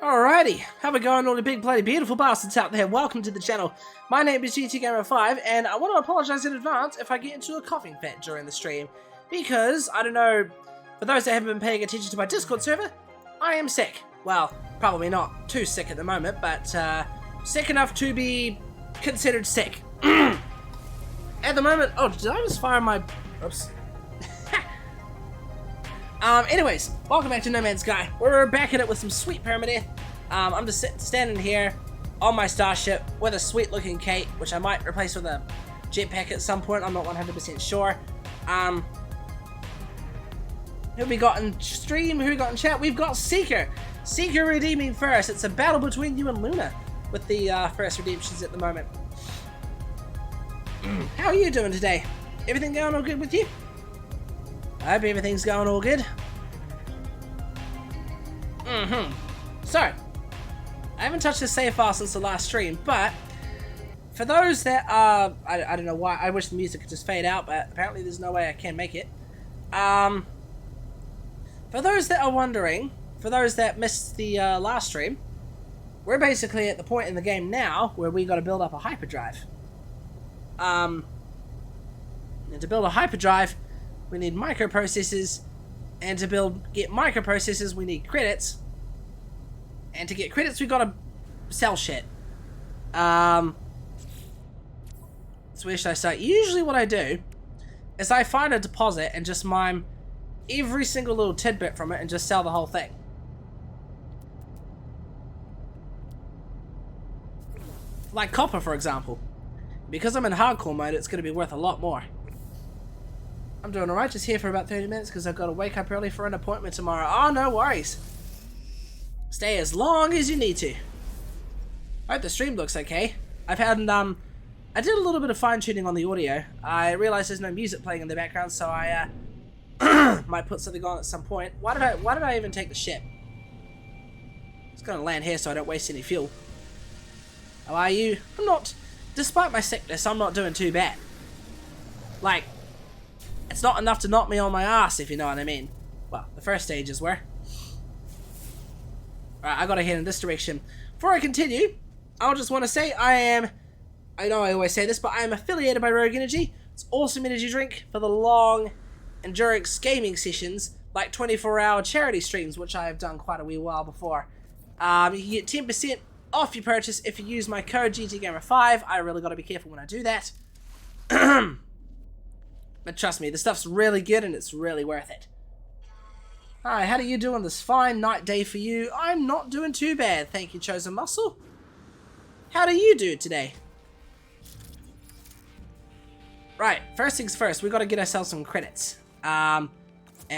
Alrighty, how we going, all the big bloody beautiful bastards out there? Welcome to the channel. My name is GTGamer5, and I want to apologise in advance if I get into a coughing fit during the stream, because, I don't know, for those that haven't been paying attention to my Discord server, I am sick. Well, probably not too sick at the moment, but sick enough to be considered sick. At the moment, oh, did I just fire my... Oops. Anyways, welcome back to No Man's Sky. We're back at it with some sweet Permadeath. I'm just standing here on my starship with a sweet looking Kate, which I might replace with a jetpack at some point. I'm not 100% sure. Who we got in stream? Who we got in chat? We've got Seeker. Seeker redeeming first. It's a battle between you and Luna with the first redemptions at the moment. How are you doing today? Everything going all good with you? I hope everything's going all good. So, I haven't touched the save file since the last stream, but for those that are, I don't know why, I wish the music could just fade out, but apparently there's no way I can make it. For those that are wondering, for those that missed the last stream, we're basically at the point in the game now where we got to build up a hyperdrive. And to build a hyperdrive, we need microprocessors, and to get microprocessors, we need credits, and to get credits, we gotta sell shit. So where should I start? Usually what I do is I find a deposit and just mine every single little tidbit from it and just sell the whole thing. Like copper, for example. Because I'm in hardcore mode, it's gonna be worth a lot more. I'm doing alright, just here for about 30 minutes because I've got to wake up early for an appointment tomorrow. Oh, no worries. Stay as long as you need to. I hope the stream looks okay. I've had, I did a little bit of fine-tuning on the audio. I realized there's no music playing in the background, so I, might put something on at some point. Why did I even take the ship? It's gonna land here so I don't waste any fuel. How are you? I'm not, despite my sickness, I'm not doing too bad. Like, it's not enough to knock me on my ass, if you know what I mean. Well, the first stages were. Alright, I gotta head in this direction. Before I continue, I just want to say I know I always say this, but I am affiliated by Rogue Energy. It's awesome energy drink for the long endurance gaming sessions, like 24-hour charity streams, which I have done quite a wee while before. You can get 10% off your purchase if you use my code GTGamer5. I really gotta be careful when I do that. But trust me, the stuff's really good and it's really worth it. Hi, how do you do on this fine night day for you? I'm not doing too bad, thank you, Chosen Muscle. How do you do today? Right, first things first, we got to get ourselves some credits. And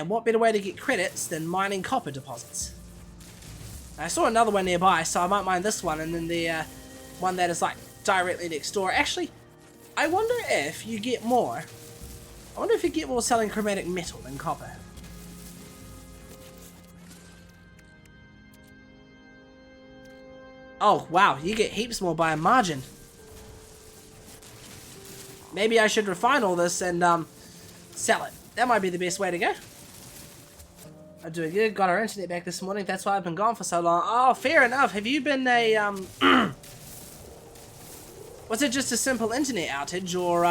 what better way to get credits than mining copper deposits? I saw another one nearby, so I might mine this one and then the one that is like directly next door. Actually, I wonder if you get more. I wonder if you get more selling chromatic metal than copper. Oh, wow, you get heaps more by a margin. Maybe I should refine all this and, sell it. That might be the best way to go. I'm doing good, got our internet back this morning, that's why I've been gone for so long. Oh, fair enough. Have you been a, was it just a simple internet outage, or,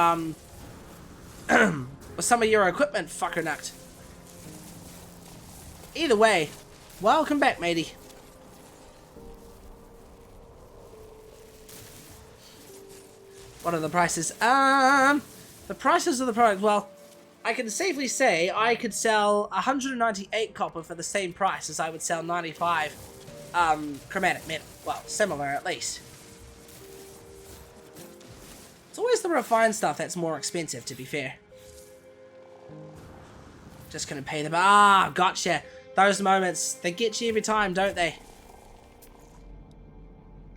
was some of your equipment fucker knocked? Either way, welcome back, matey. What are the prices? The prices of the product, well, I can safely say I could sell 198 copper for the same price as I would sell 95 chromatic metal. Well, similar at least. It's always the refined stuff that's more expensive, to be fair. Just gonna pay them. Ah, gotcha. Those moments, they get you every time, don't they?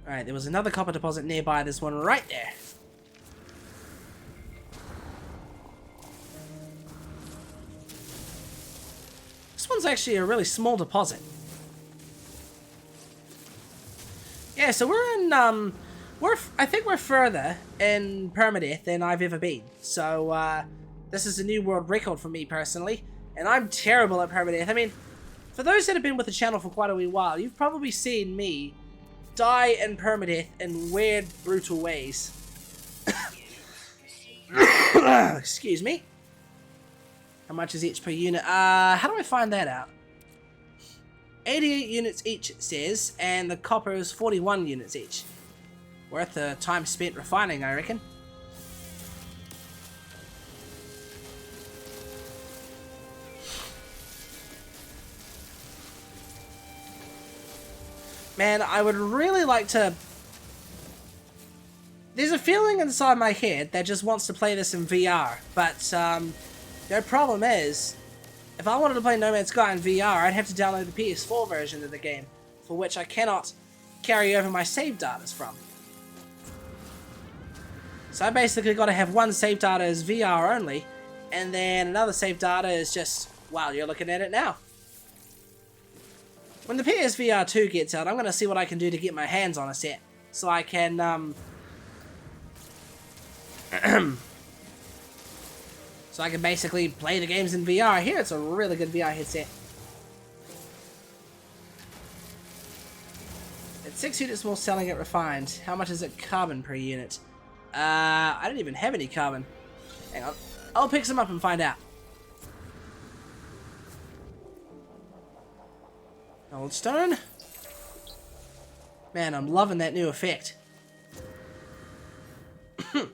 Alright, there was another copper deposit nearby. There's one right there. This one's actually a really small deposit. Yeah, so we're in, I think we're further in Permadeath than I've ever been. So, this is a new world record for me personally. And I'm terrible at Permadeath. I mean, for For those that have been with the channel for quite a wee while, you've probably seen me die in permadeath in weird, brutal ways. Excuse me. How much is each per unit? How do I find that out? 88 units each, it says, and the copper is 41 units each. Worth the time spent refining, I reckon. Man, I would really like to... There's a feeling inside my head that just wants to play this in VR, but the problem is, if I wanted to play No Man's Sky in VR, I'd have to download the PS4 version of the game, for which I cannot carry over my save data from. So I basically got to have one save data as VR only, and then another save data is just, wow, you're looking at it now. When the PSVR 2 gets out, I'm going to see what I can do to get my hands on a set, so I can, so I can basically play the games in VR. I hear it's a really good VR headset. It's 6 units more selling it refined. How much is it carbon per unit? I don't even have any carbon. Hang on. I'll pick some up and find out. Old stone. Man, I'm loving that new effect. Remind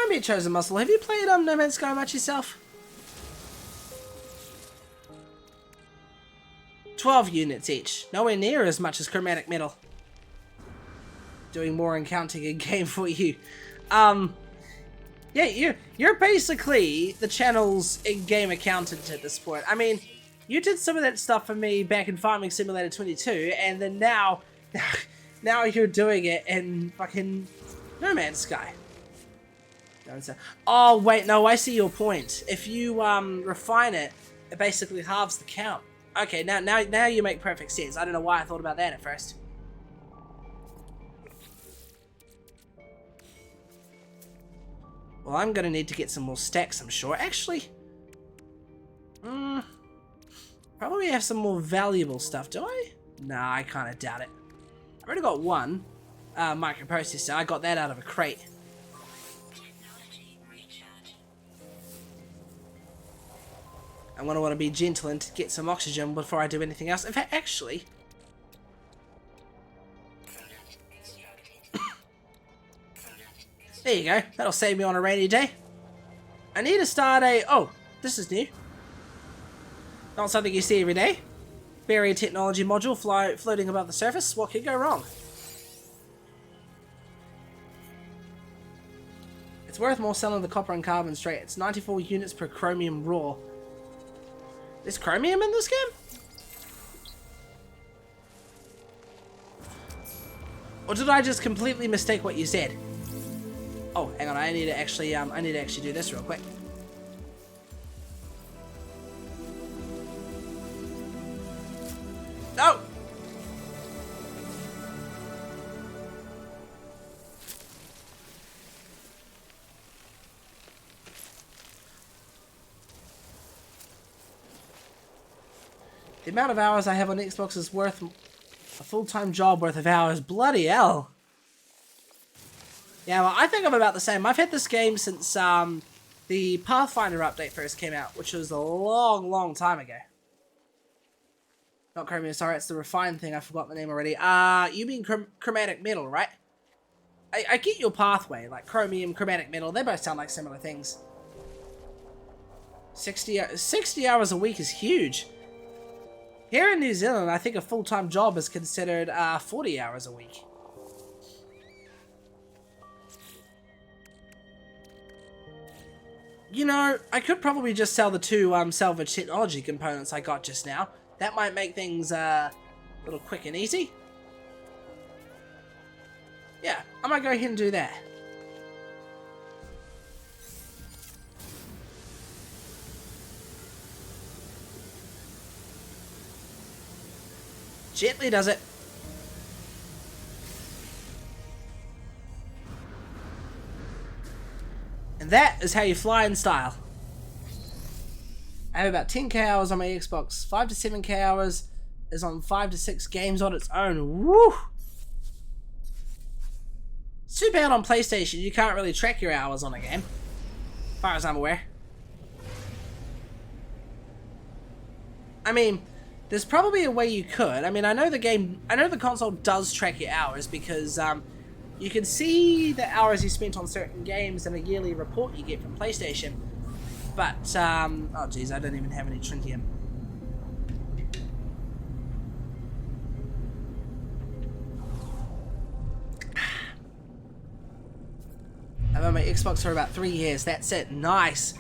me, Chosen Muscle, have you played No Man's Sky much yourself? 12 units each. Nowhere near as much as Chromatic Metal. Doing more in counting in game for you. Yeah, you're basically the channel's in-game accountant at this point. I mean, you did some of that stuff for me back in Farming Simulator 22, and then now you're doing it in fucking No Man's Sky. Oh wait, no, I see your point. If you refine it, it basically halves the count. Okay, now you make perfect sense. I don't know why I thought about that at first. Well, I'm gonna need to get some more stacks, I'm sure. Actually, probably have some more valuable stuff, do I? Nah, I kind of doubt it. I've already got one microprocessor. I got that out of a crate. I'm gonna want to be gentle and get some oxygen before I do anything else. In fact, actually, there you go. That'll save me on a rainy day. I need to start a... Oh, this is new. Not something you see every day. Barrier technology module floating above the surface. What could go wrong? It's worth more selling the copper and carbon straight. It's 94 units per chromium raw. There's chromium in this game? Or did I just completely mistake what you said? Oh, hang on, I need to actually do this real quick. No! The amount of hours I have on Xbox is worth a full-time job worth of hours. Bloody hell. Yeah, well, I think I'm about the same. I've had this game since the Pathfinder update first came out, which was a long, long time ago. Not chromium, sorry, it's the refined thing. I forgot the name already. You mean chromatic metal, right? I get your pathway, like chromium, chromatic metal. They both sound like similar things. 60 hours a week is huge. Here in New Zealand, I think a full-time job is considered 40 hours a week. You know, I could probably just sell the two salvage technology components I got just now. That might make things a little quick and easy. Yeah, I might go ahead and do that. Gently does it. And that is how you fly in style. I have about 10k hours on my Xbox. 5 to 7k hours is on 5 to 6 games on its own. Woo! It's too bad on PlayStation you can't really track your hours on a game, as far as I'm aware. I mean, there's probably a way you could. I mean, I know the console does track your hours because you can see the hours you spent on certain games in a yearly report you get from PlayStation. But, oh geez, I don't even have any Tritium. I've had my Xbox for about 3 years. That's it. Nice.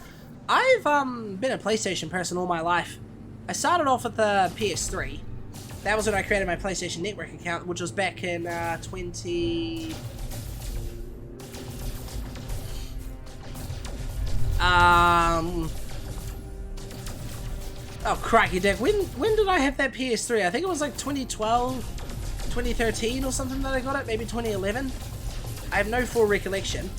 I've been a PlayStation person all my life. I started off with the PS3. That was when I created my PlayStation Network account, which was back in 20... Oh crikey dick, when did I have that PS3? I think it was like 2012, 2013 or something that I got it, maybe 2011. I have no full recollection.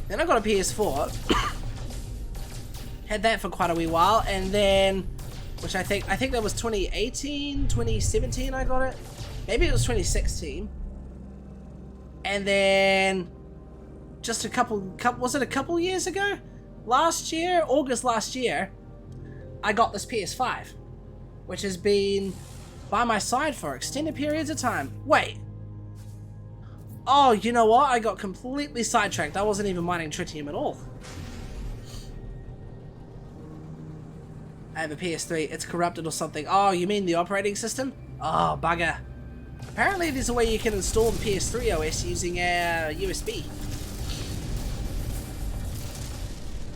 Then I got a PS4. Had that for quite a wee while, and then, which I think that was 2018, 2017 I got it. Maybe it was 2016. And then just a couple was it a couple years ago? Last year, August last year, I got this PS5, which has been by my side for extended periods of time. Wait. Oh, you know what? I got completely sidetracked. I wasn't even mining tritium at all. I have a PS3. It's corrupted or something. Oh, you mean the operating system? Oh, bugger. Apparently there's a way you can install the PS3 OS using a USB.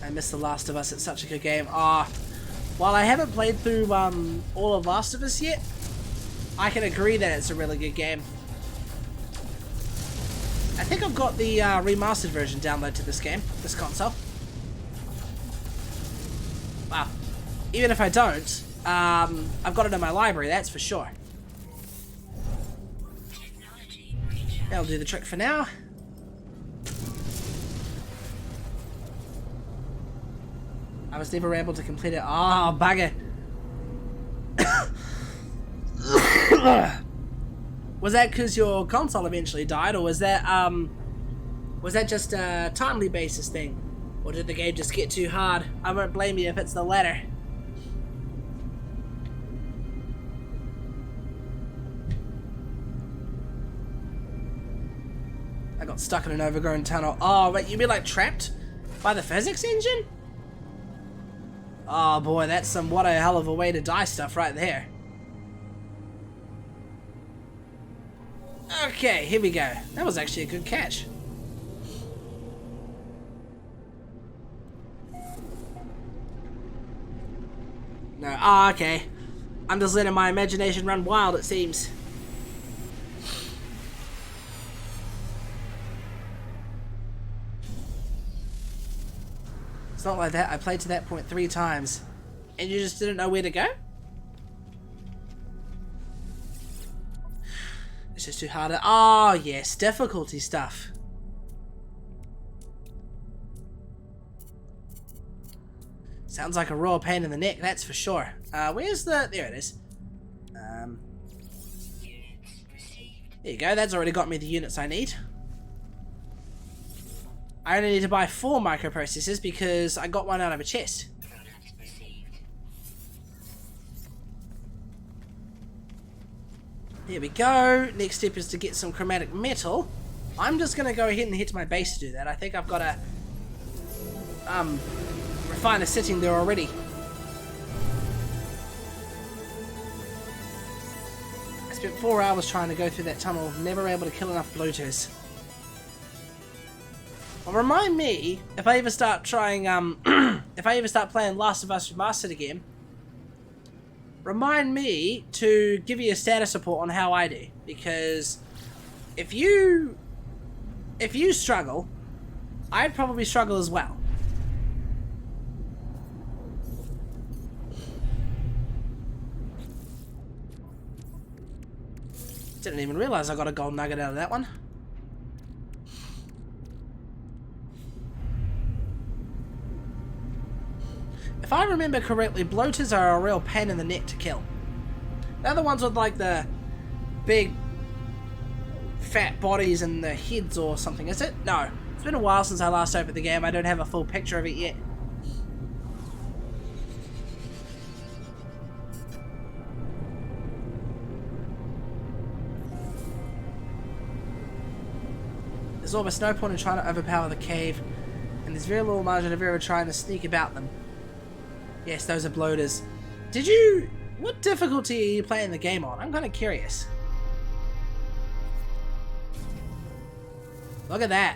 I miss The Last of Us. It's such a good game. While I haven't played through all of Last of Us yet, I can agree that it's a really good game. I think I've got the remastered version downloaded to this console. Wow. Even if I don't, I've got it in my library, that's for sure. That'll do the trick for now. I was never able to complete it. Oh, bugger. Was that because your console eventually died, or was that just a timely basis thing? Or did the game just get too hard? I won't blame you if it's the latter. I got stuck in an overgrown tunnel. Oh, wait, you mean like trapped by the physics engine? Oh boy, that's some what a hell of a way to die stuff right there. Okay, here we go. That was actually a good catch. No, okay. I'm just letting my imagination run wild, it seems. It's not like that. I played to that point 3 times. And you just didn't know where to go? It's just too hard to... Oh, yes. Difficulty stuff. Sounds like a raw pain in the neck, that's for sure. Where's the... There it is. There you go. That's already got me the units I need. I only need to buy 4 microprocessors because I got one out of a chest. There we go. Next step is to get some chromatic metal. I'm just going to go ahead and head to my base to do that. I think I've got a refiner sitting there already. I spent 4 hours trying to go through that tunnel, never able to kill enough bloaters. Well, remind me if I ever start trying, if I ever start playing Last of Us Remastered again, remind me to give you a status report on how I do, because if you struggle, I'd probably struggle as well. Didn't even realize I got a gold nugget out of that one. If I remember correctly, bloaters are a real pain in the neck to kill. They're the ones with like the big fat bodies and the heads or something, is it? No. It's been a while since I last opened the game. I don't have a full picture of it yet. There's almost no point in trying to overpower the cave, and there's very little margin of error trying to sneak about them. Yes, those are bloaters. What difficulty are you playing the game on? I'm kind of curious. Look at that.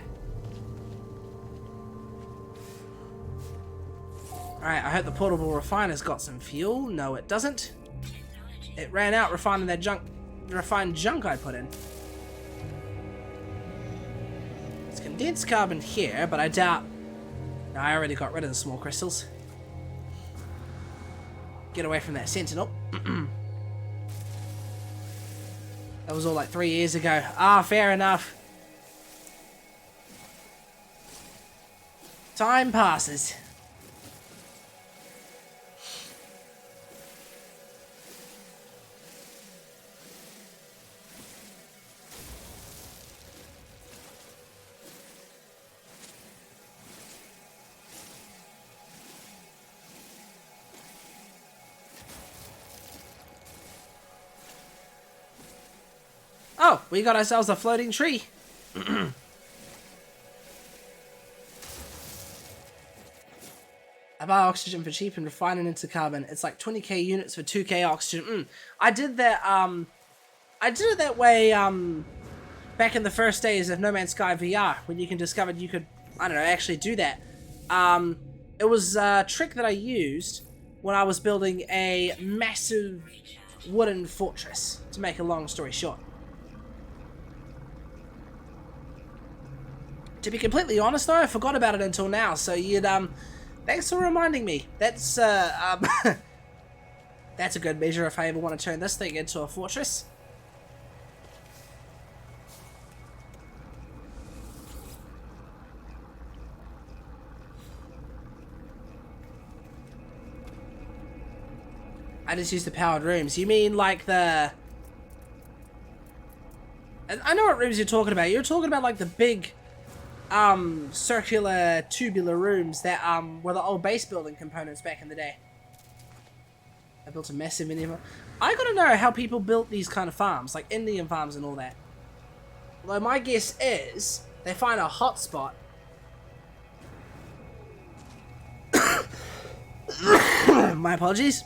Alright, I hope the portable refiner's got some fuel. No, it doesn't. It ran out refining that refined junk I put in. It's condensed carbon here, but I doubt... No, I already got rid of the small crystals. Get away from that sentinel. That was all like 3 years ago. Ah, fair enough. Time passes. Oh, we got ourselves a floating tree. I buy oxygen for cheap and refine it into carbon. It's like 20k units for 2k oxygen. I did that, I did it that way, back in the first days of No Man's Sky VR, when you discovered you could, I don't know, actually do that. It was a trick that I used when I was building a massive wooden fortress, to make a long story short. To be completely honest though, I forgot about it until now, so thanks for reminding me. That's, that's a good measure if I ever want to turn this thing into a fortress. I just use the powered rooms. You mean like the... I know what rooms you're talking about. You're talking about like the big... circular tubular rooms that were the old base building components back in the day. I built a massive mini farm. I gotta know how people built these kind of farms, like Indian farms and all that. Although my guess is they find a hot spot. My apologies.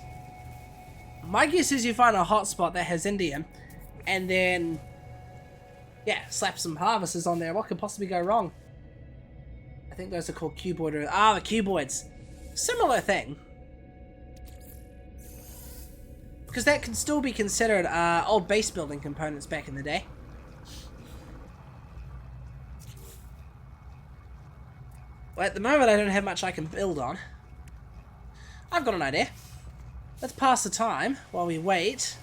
My guess is you find a hot spot that has Indian, and then yeah, slap some harvesters on there. What could possibly go wrong? I think those are called cuboid. Ah, the cuboids. Similar thing. Because that can still be considered old base building components back in the day. Well, at the moment I don't have much I can build on. I've got an idea. Let's pass the time while we wait.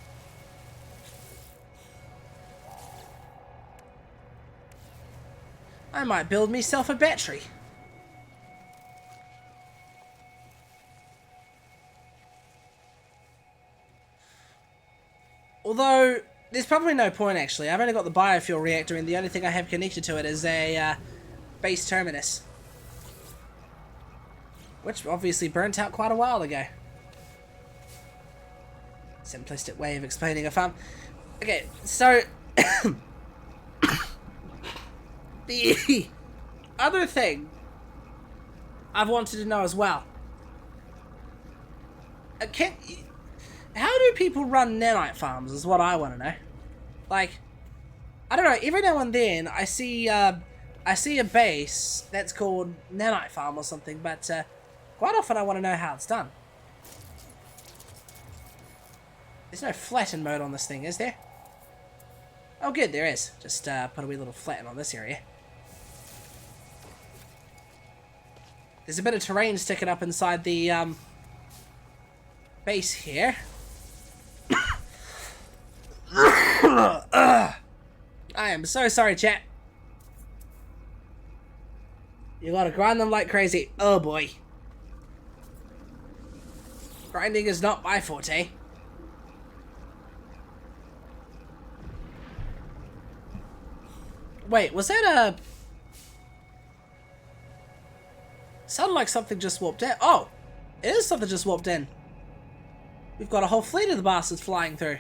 I might build myself a battery. Although, there's probably no point actually. I've only got the biofuel reactor and the only thing I have connected to it is a base terminus. Which obviously burnt out quite a while ago. Simplistic way of explaining a farm. Okay, so... the other thing I've wanted to know as well. How do people run nanite farms is what I want to know. Like, I don't know, every now and then I see a base that's called nanite farm or something, but quite often I want to know how it's done. There's no flatten mode on this thing, is there? Oh good, there is. Just put a wee little flatten on this area. There's a bit of terrain sticking up inside the base here. I am so sorry, chat. You gotta grind them like crazy. Oh boy. Grinding is not my forte. Wait, was that a... Sounded like something just warped in. Oh! It is something just warped in. We've got a whole fleet of the bastards flying through.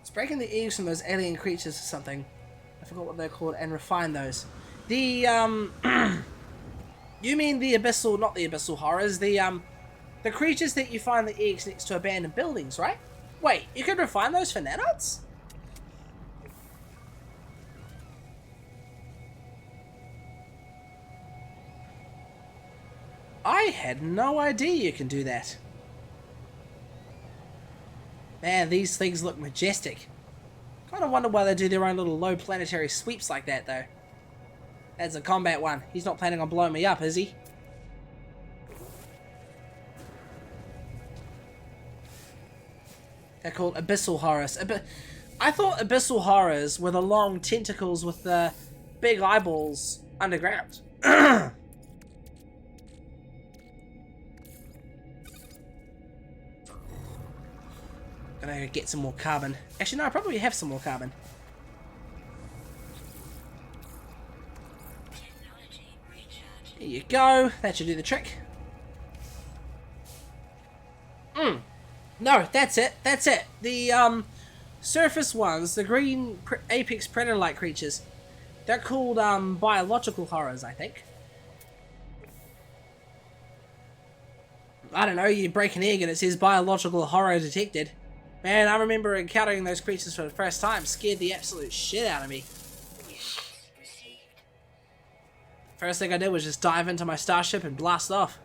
It's breaking the eggs from those alien creatures or something. I forgot what they're called, and refine those. The, you mean the abyssal, not the abyssal horrors, the creatures that you find the eggs next to abandoned buildings, right? Wait, you can refine those for nanots? I had no idea you can do that. Man, these things look majestic. Kind of wonder why they do their own little low planetary sweeps like that, though. That's a combat one. He's not planning on blowing me up, is he? They're called abyssal horrors. I thought abyssal horrors were the long tentacles with the big eyeballs underground. Gonna go get some more carbon. Actually, no, I probably have some more carbon. There you go. That should do the trick. No, that's it. That's it. The surface ones, the green apex predator-like creatures, they're called biological horrors, I think. I don't know. You break an egg and it says biological horror detected. Man, I remember encountering those creatures for the first time. Scared the absolute shit out of me. First thing I did was just dive into my starship and blast off.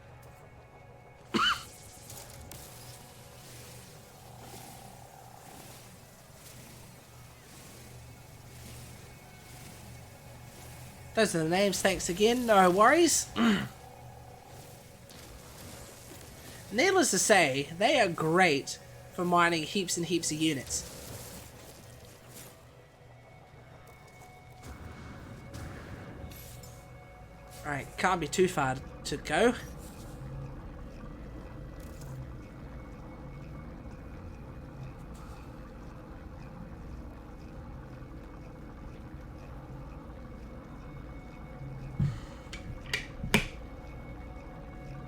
Those are the names, thanks again. No worries. Needless to say, they are great for mining heaps and heaps of units. Alright, can't be too far to go.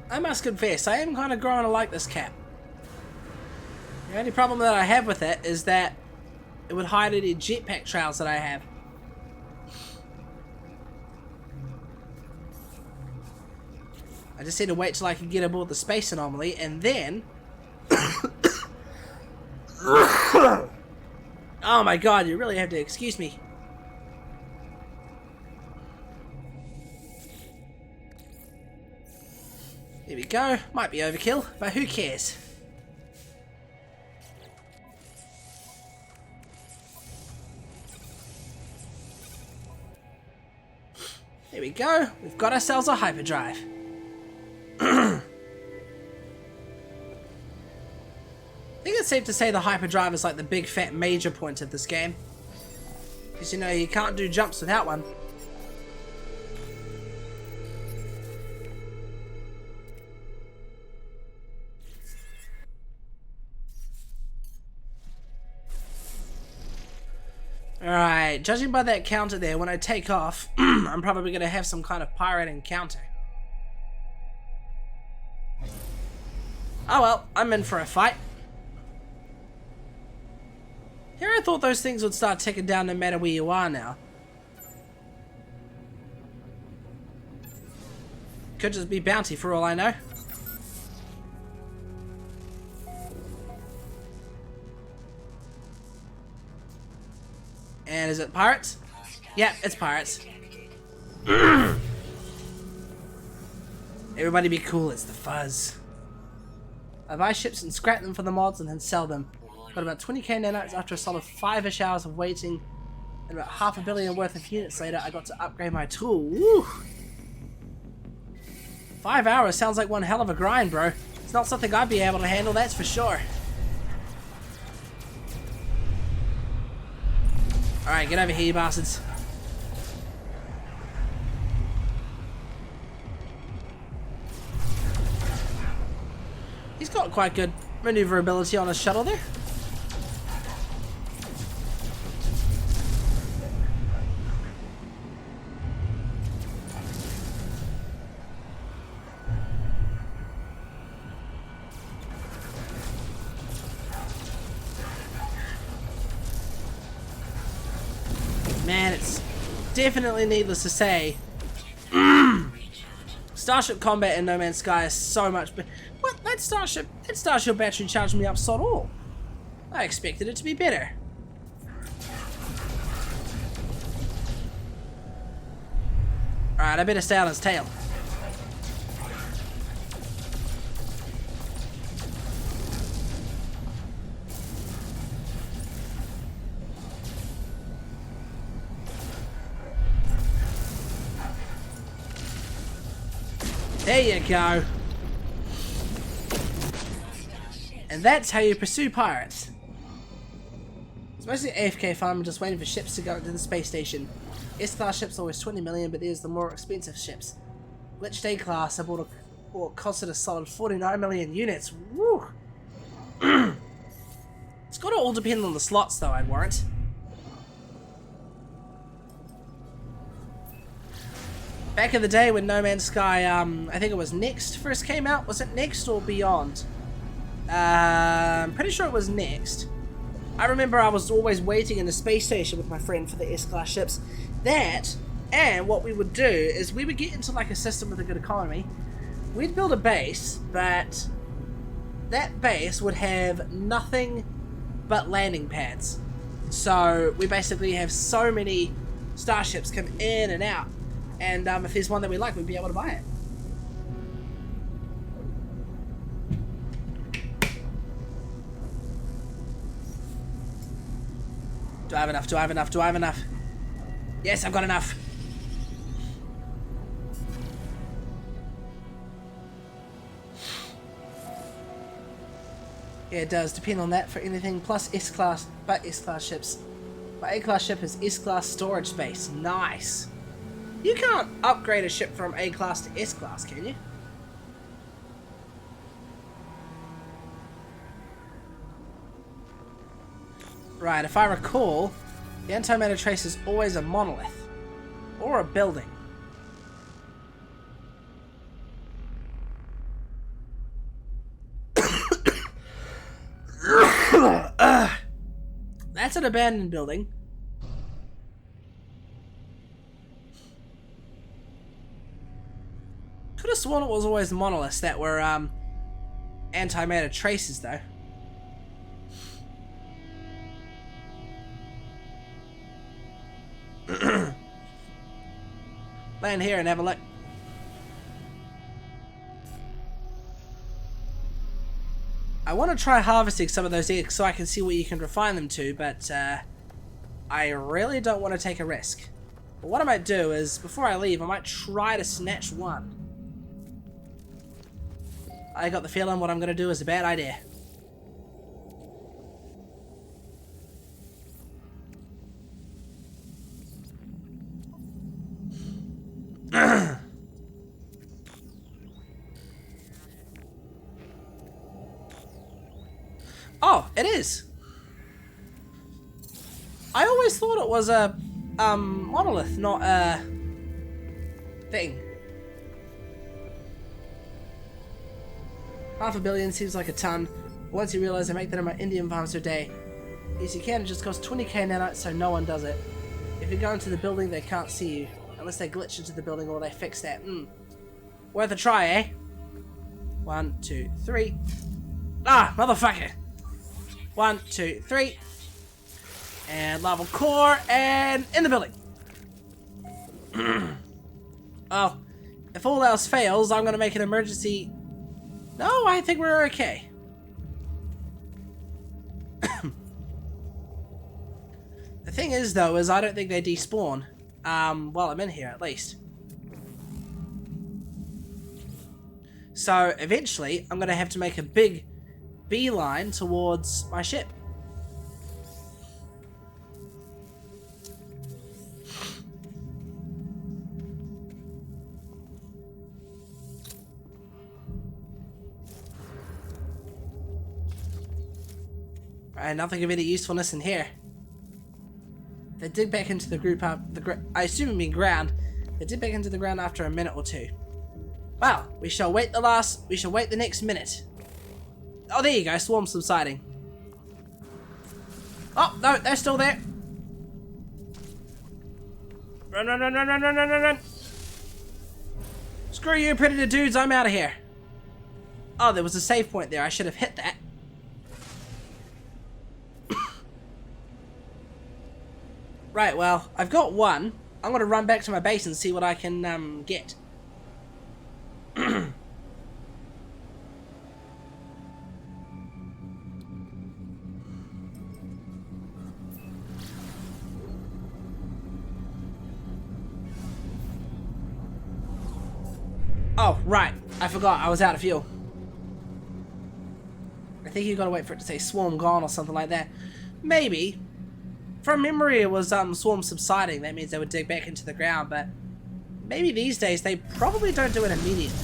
I must confess, I am kind of growing to like this cap. The only problem that I have with it is that it would hide any jetpack trails that I have. I just need to wait till I can get aboard the space anomaly and then... Oh my god, you really have to excuse me. There we go. Might be overkill, but who cares? There we go. We've got ourselves a hyperdrive. I think it's safe to say the hyperdrive is like the big fat major point of this game. Because you know, you can't do jumps without one. Alright, judging by that counter there, when I take off, I'm probably going to have some kind of pirate encounter. Oh well, I'm in for a fight. Here I thought those things would start ticking down no matter where you are now. Could just be bounty for all I know. And is it pirates? Yeah, it's pirates. Everybody be cool, it's the fuzz. I buy ships and scrap them for the mods and then sell them. Got about 20k nanites after a solid 5-ish hours of waiting. And about half a billion worth of units later, I got to upgrade my tool. Woo! 5 hours sounds like one hell of a grind, bro. It's not something I'd be able to handle, that's for sure. Alright, get over here, you bastards. He's got quite good maneuverability on his shuttle there. Man, it's definitely needless to say. Starship combat in No Man's Sky is so much better. What? That Starship battery charged me up sod all. I expected it to be better. Alright, I better stay on his tail. There you go. And that's how you pursue pirates. It's mostly AFK farming, just waiting for ships to go into the space station. S-class ships are always 20 million, but there's the more expensive ships. Glitched A-class, I bought costed a solid 49 million units. Woo! It's gotta all depend on the slots though, I'd warrant. Back in the day when No Man's Sky, I think it was Next first came out. Was it Next or Beyond? I'm pretty sure it was Next. I remember I was always waiting in the space station with my friend for the S-class ships. That, and what we would do is we would get into like a system with a good economy. We'd build a base, but that base would have nothing but landing pads. So we basically have so many starships come in and out. And if there's one that we like, we'd be able to buy it. Do I have enough? Do I have enough? Do I have enough? Yes, I've got enough. Yeah, it does depend on that for anything plus S-class, but S-class ships. My A-class ship is S-class storage space. Nice. You can't upgrade a ship from A-class to S-class, can you? Right, if I recall, the antimatter trace is always a monolith. Or a building. That's an abandoned building. Could have sworn it was always monoliths that were antimatter traces, though. Land here and have a look. I want to try harvesting some of those eggs so I can see what you can refine them to, but I really don't want to take a risk. But what I might do is, before I leave, I might try to snatch one. I got the feeling what I'm going to do is a bad idea. Oh, it is. I always thought it was a monolith, not a thing. 500 million seems like a ton. Once you realize I make that in my Indian farms per day. Yes, you can. It just costs 20k nanites, so no one does it. If you go into the building, they can't see you. Unless they glitch into the building or they fix that. Worth a try, eh? 1, 2, 3. Ah, motherfucker! 1, 2, 3. And lava core, and in the building. Oh, if all else fails, I'm gonna make an emergency. No, I think we're okay. The thing is, though, is I don't think they despawn. While I'm in here, at least. So, eventually, I'm gonna have to make a big beeline towards my ship. And nothing of any usefulness in here. They dig back into the group I assume it mean ground. They dig back into the ground after a minute or two. Well, we shall wait the next minute. Oh, there you go, swarm subsiding. Oh, no, they're still there. Run, run, run, run, run, run, run, run, run. Screw you, predator dudes, I'm out of here. Oh, there was a save point there, I should have hit that. Right, well, I've got one. I'm gonna run back to my base and see what I can get. Oh, right. I forgot. I was out of fuel. I think you gotta wait for it to say swarm gone or something like that. Maybe. From memory, it was swarm subsiding. That means they would dig back into the ground, but maybe these days they probably don't do it immediately.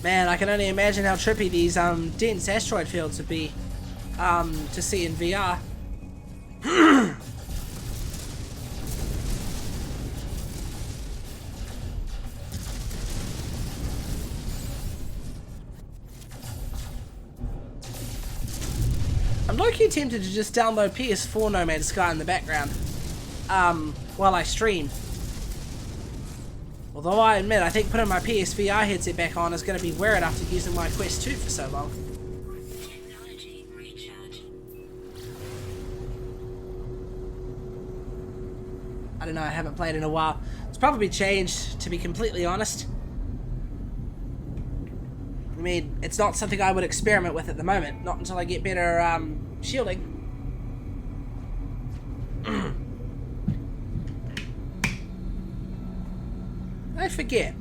Man, I can only imagine how trippy these dense asteroid fields would be to see in VR. I'm low-key tempted to just download PS4 No Man's Sky in the background while I stream. Although I admit, I think putting my PSVR headset back on is going to be weird after using my Quest 2 for so long. Technology recharge. I don't know, I haven't played in a while. It's probably changed, to be completely honest. I mean, it's not something I would experiment with at the moment, not until I get better shielding. I forget.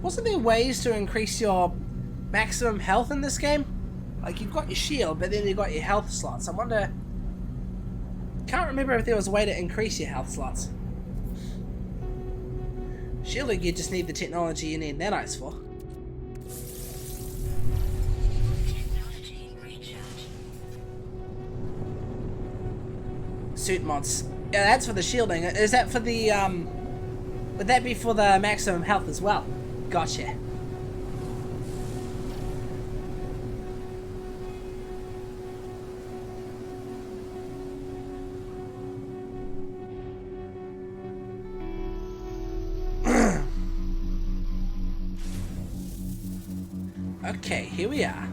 Wasn't there ways to increase your maximum health in this game? Like, you've got your shield, but then you've got your health slots. I wonder... Can't remember if there was a way to increase your health slots. Shielding, you just need the technology you need nanites for. Technology recharge. Suit mods. Yeah, that's for the shielding. Is that for the, would that be for the maximum health as well? Gotcha. Okay, here we are.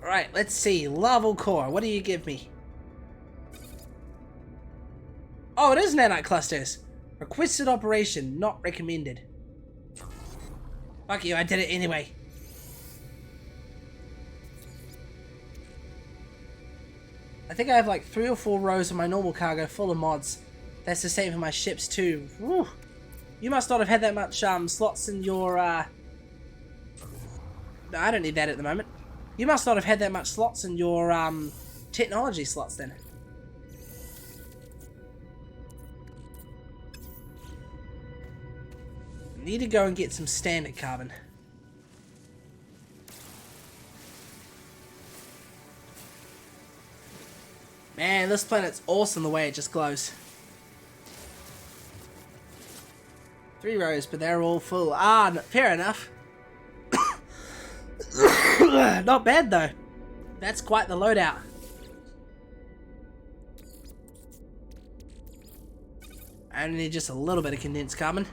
Alright, let's see. Larval core. What do you give me? Oh, it is nanite clusters. Requested operation, not recommended. Fuck you, I did it anyway. I think I have like 3 or 4 rows of my normal cargo full of mods. That's the same for my ships too. Woo. You must not have had that much slots in your No, I don't need that at the moment. You must not have had that much slots in your technology slots then. Need to go and get some standard carbon. Man, this planet's awesome the way it just glows. 3 rows, but they're all full. Ah, fair enough. Not bad though. That's quite the loadout. I only need just a little bit of condensed carbon.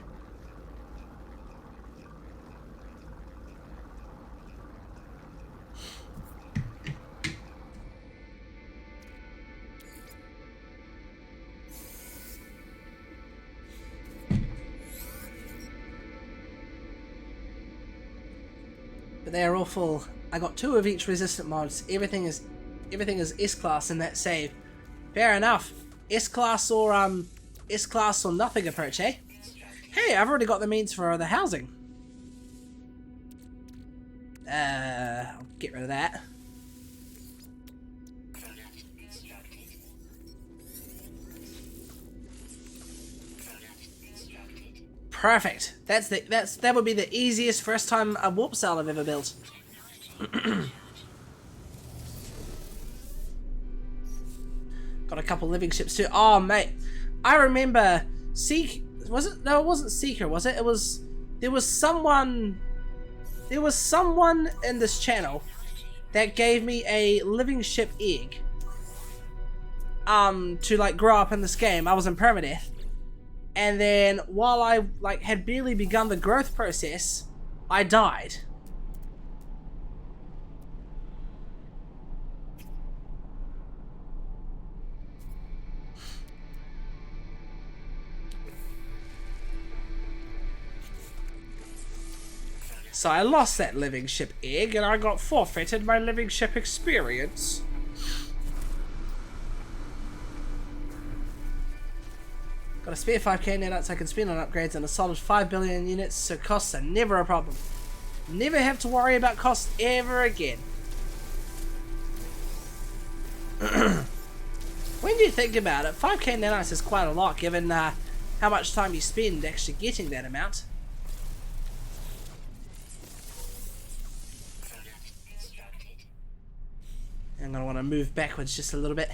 They are all full. I got 2 of each resistant mods. Everything is S-class in that save. Fair enough. S-class or nothing approach, eh? Hey, I've already got the means for the housing. I'll get rid of that. Product constructed. Product constructed. Perfect. That would be the easiest first time a warp cell I've ever built. Technology Got a couple living ships too. Oh mate, I remember was it? No, it wasn't Seeker, was it? It was. There was someone in this channel that gave me a living ship egg. To like grow up in this game. I was in Permadeath. And then while I like had barely begun the growth process, I died. So I lost that living ship egg and I got forfeited my living ship experience. Got a spare 5k nanites I can spend on upgrades and a solid 5 billion units, so costs are never a problem. Never have to worry about costs ever again. When you think about it, 5k nanites is quite a lot given how much time you spend actually getting that amount. I'm going to want to move backwards just a little bit.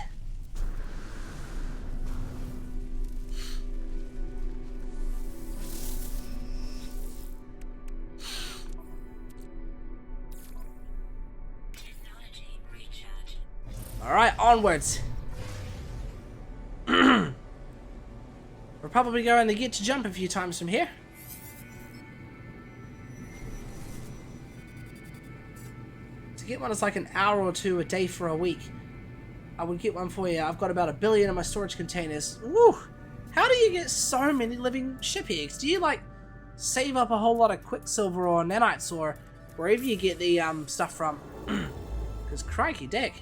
technology recharge. Alright, onwards. We're probably going to get to jump a few times from here. To get one is like an hour or two a day for a week. I would get one for you. I've got about 1 billion in my storage containers. Woo! How do you get so many living ship eggs? Do you like save up a whole lot of quicksilver or nanites or wherever you get the stuff from? Because crikey dick.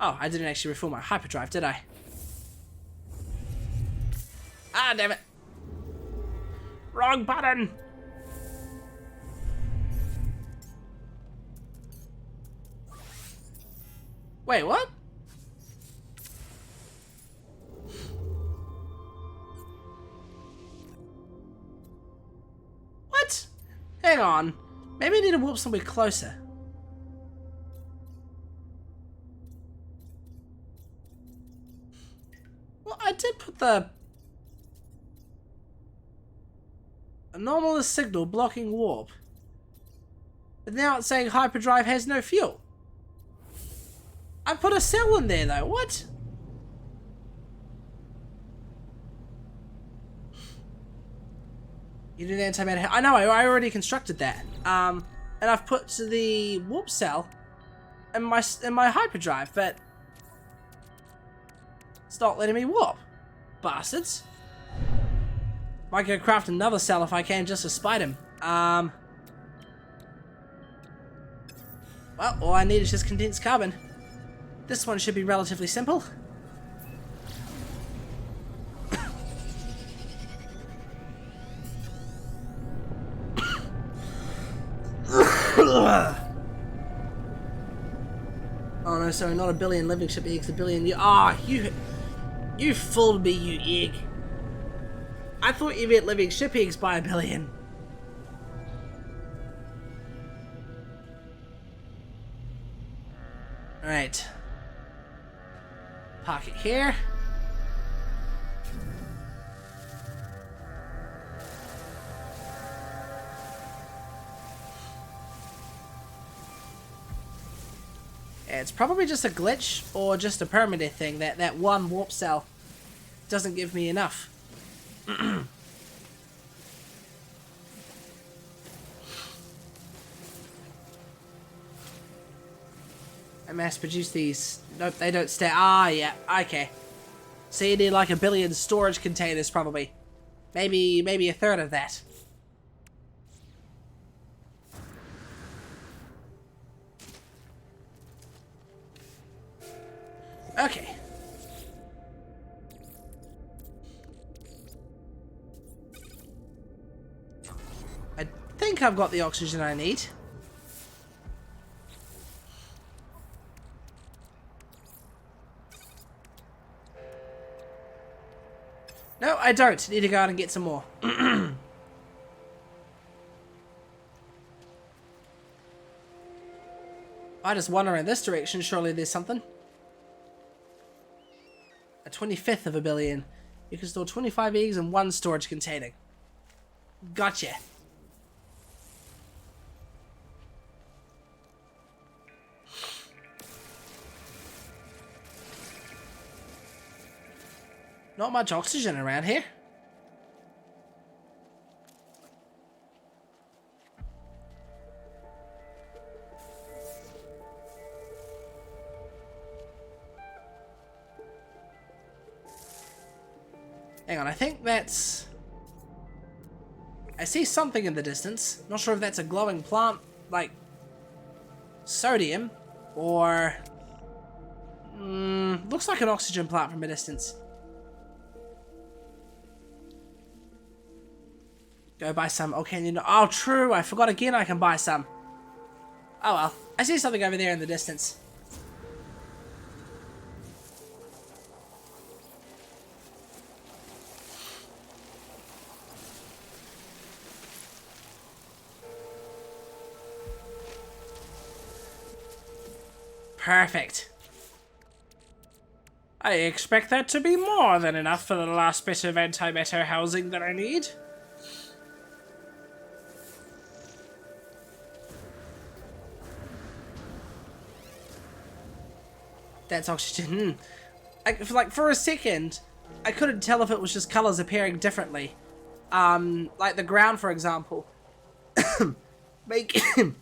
Oh, I didn't actually refill my hyperdrive, did I? Ah, damn it. Wrong button. Wait, what? What? Hang on. Maybe I need to warp somewhere closer. Well, I did put the anomalous signal blocking warp. But now it's saying hyperdrive has no fuel. I put a cell in there though, what? You did antimatter. I know, I already constructed that. And I've put the warp cell in my hyperdrive, but it's not letting me warp. Bastards. Might go craft another cell if I can just to spite him. Well, all I need is just condensed carbon. This one should be relatively simple. Oh no, sorry, not 1 billion living ship eggs, 1 billion. You fooled me, you egg. I thought you meant living ship eggs by 1 billion. Alright. Park it here. Yeah, it's probably just a glitch or just a permadeath thing that one warp cell doesn't give me enough. I mass produce these. Nope, they don't stay. Ah, yeah, okay. So you need like 1 billion storage containers, probably. Maybe a third of that. Okay. I think I've got the oxygen I need. No, I don't. Need to go out and get some more. I just wander in this direction. Surely there's something. A 25th of a billion. You can store 25 eggs in one storage container. Gotcha. Not much oxygen around here. Hang on, I think that's... I see something in the distance. Not sure if that's a glowing plant, like sodium, or... looks like an oxygen plant from a distance. Go buy some. Okay, you know. Oh, true. I forgot again I can buy some. Oh well. I see something over there in the distance. Perfect. I expect that to be more than enough for the last bit of antimatter housing that I need. That's oxygen. Like for a second, I couldn't tell if it was just colors appearing differently. Like the ground, for example, making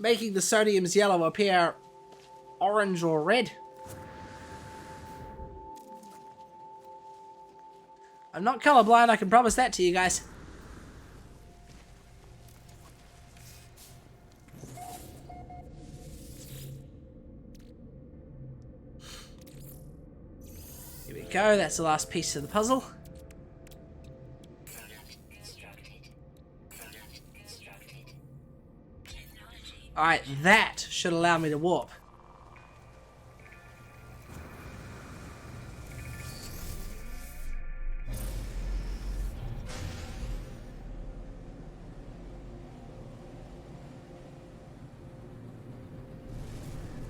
the sodium's yellow appear orange or red. I'm not colorblind, I can promise that to you guys. Here we go, that's the last piece of the puzzle. Product constructed. Product constructed. Technology. Alright, that should allow me to warp.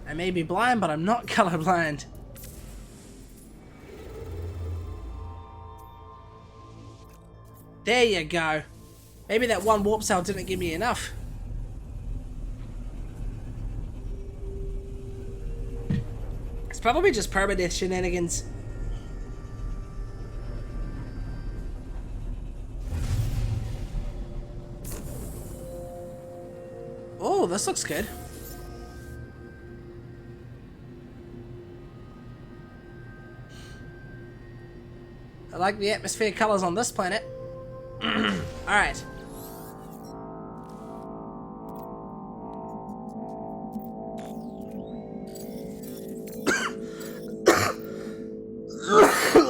I may be blind, but I'm not colorblind. There you go. Maybe that one warp cell didn't give me enough. It's probably just permadeath shenanigans. Oh, this looks good. I like the atmosphere colors on this planet. Alright.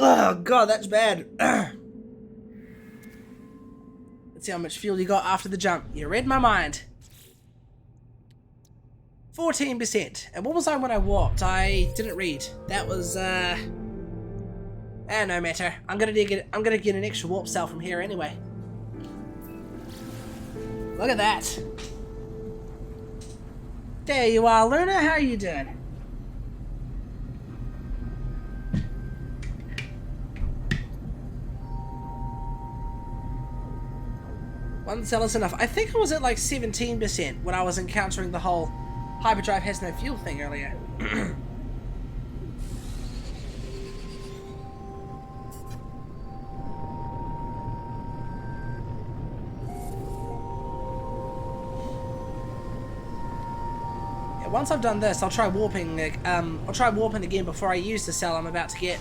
Oh god, that's bad. Let's see how much fuel you got after the jump. You read my mind. 14%. And what was I when I warped? I didn't read. That was no matter. I'm gonna get an extra warp cell from here anyway. Look at that. There you are, Luna. How you doing? One cell is enough. I think I was at like 17% when I was encountering the whole hyperdrive has no fuel thing earlier. Once I've done this, I'll try warping. I'll try warping again before I use the cell I'm about to get.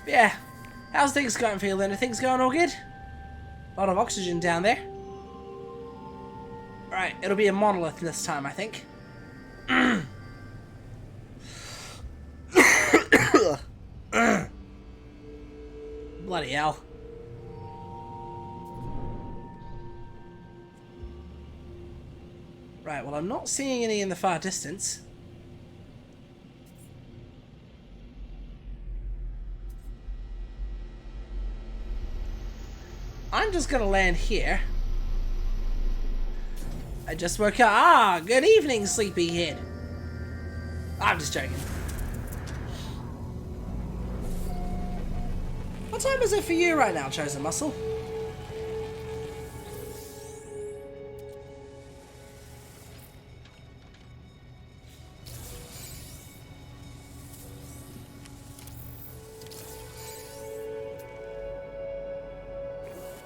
Yeah, how's things going for you, Luna? Things going all good? A lot of oxygen down there. Right, it'll be a monolith this time, I think. Bloody hell. Alright, well I'm not seeing any in the far distance. I'm just gonna land here. I just woke up. Ah, good evening, sleepyhead. I'm just joking. What time is it for you right now, Chosen Muscle?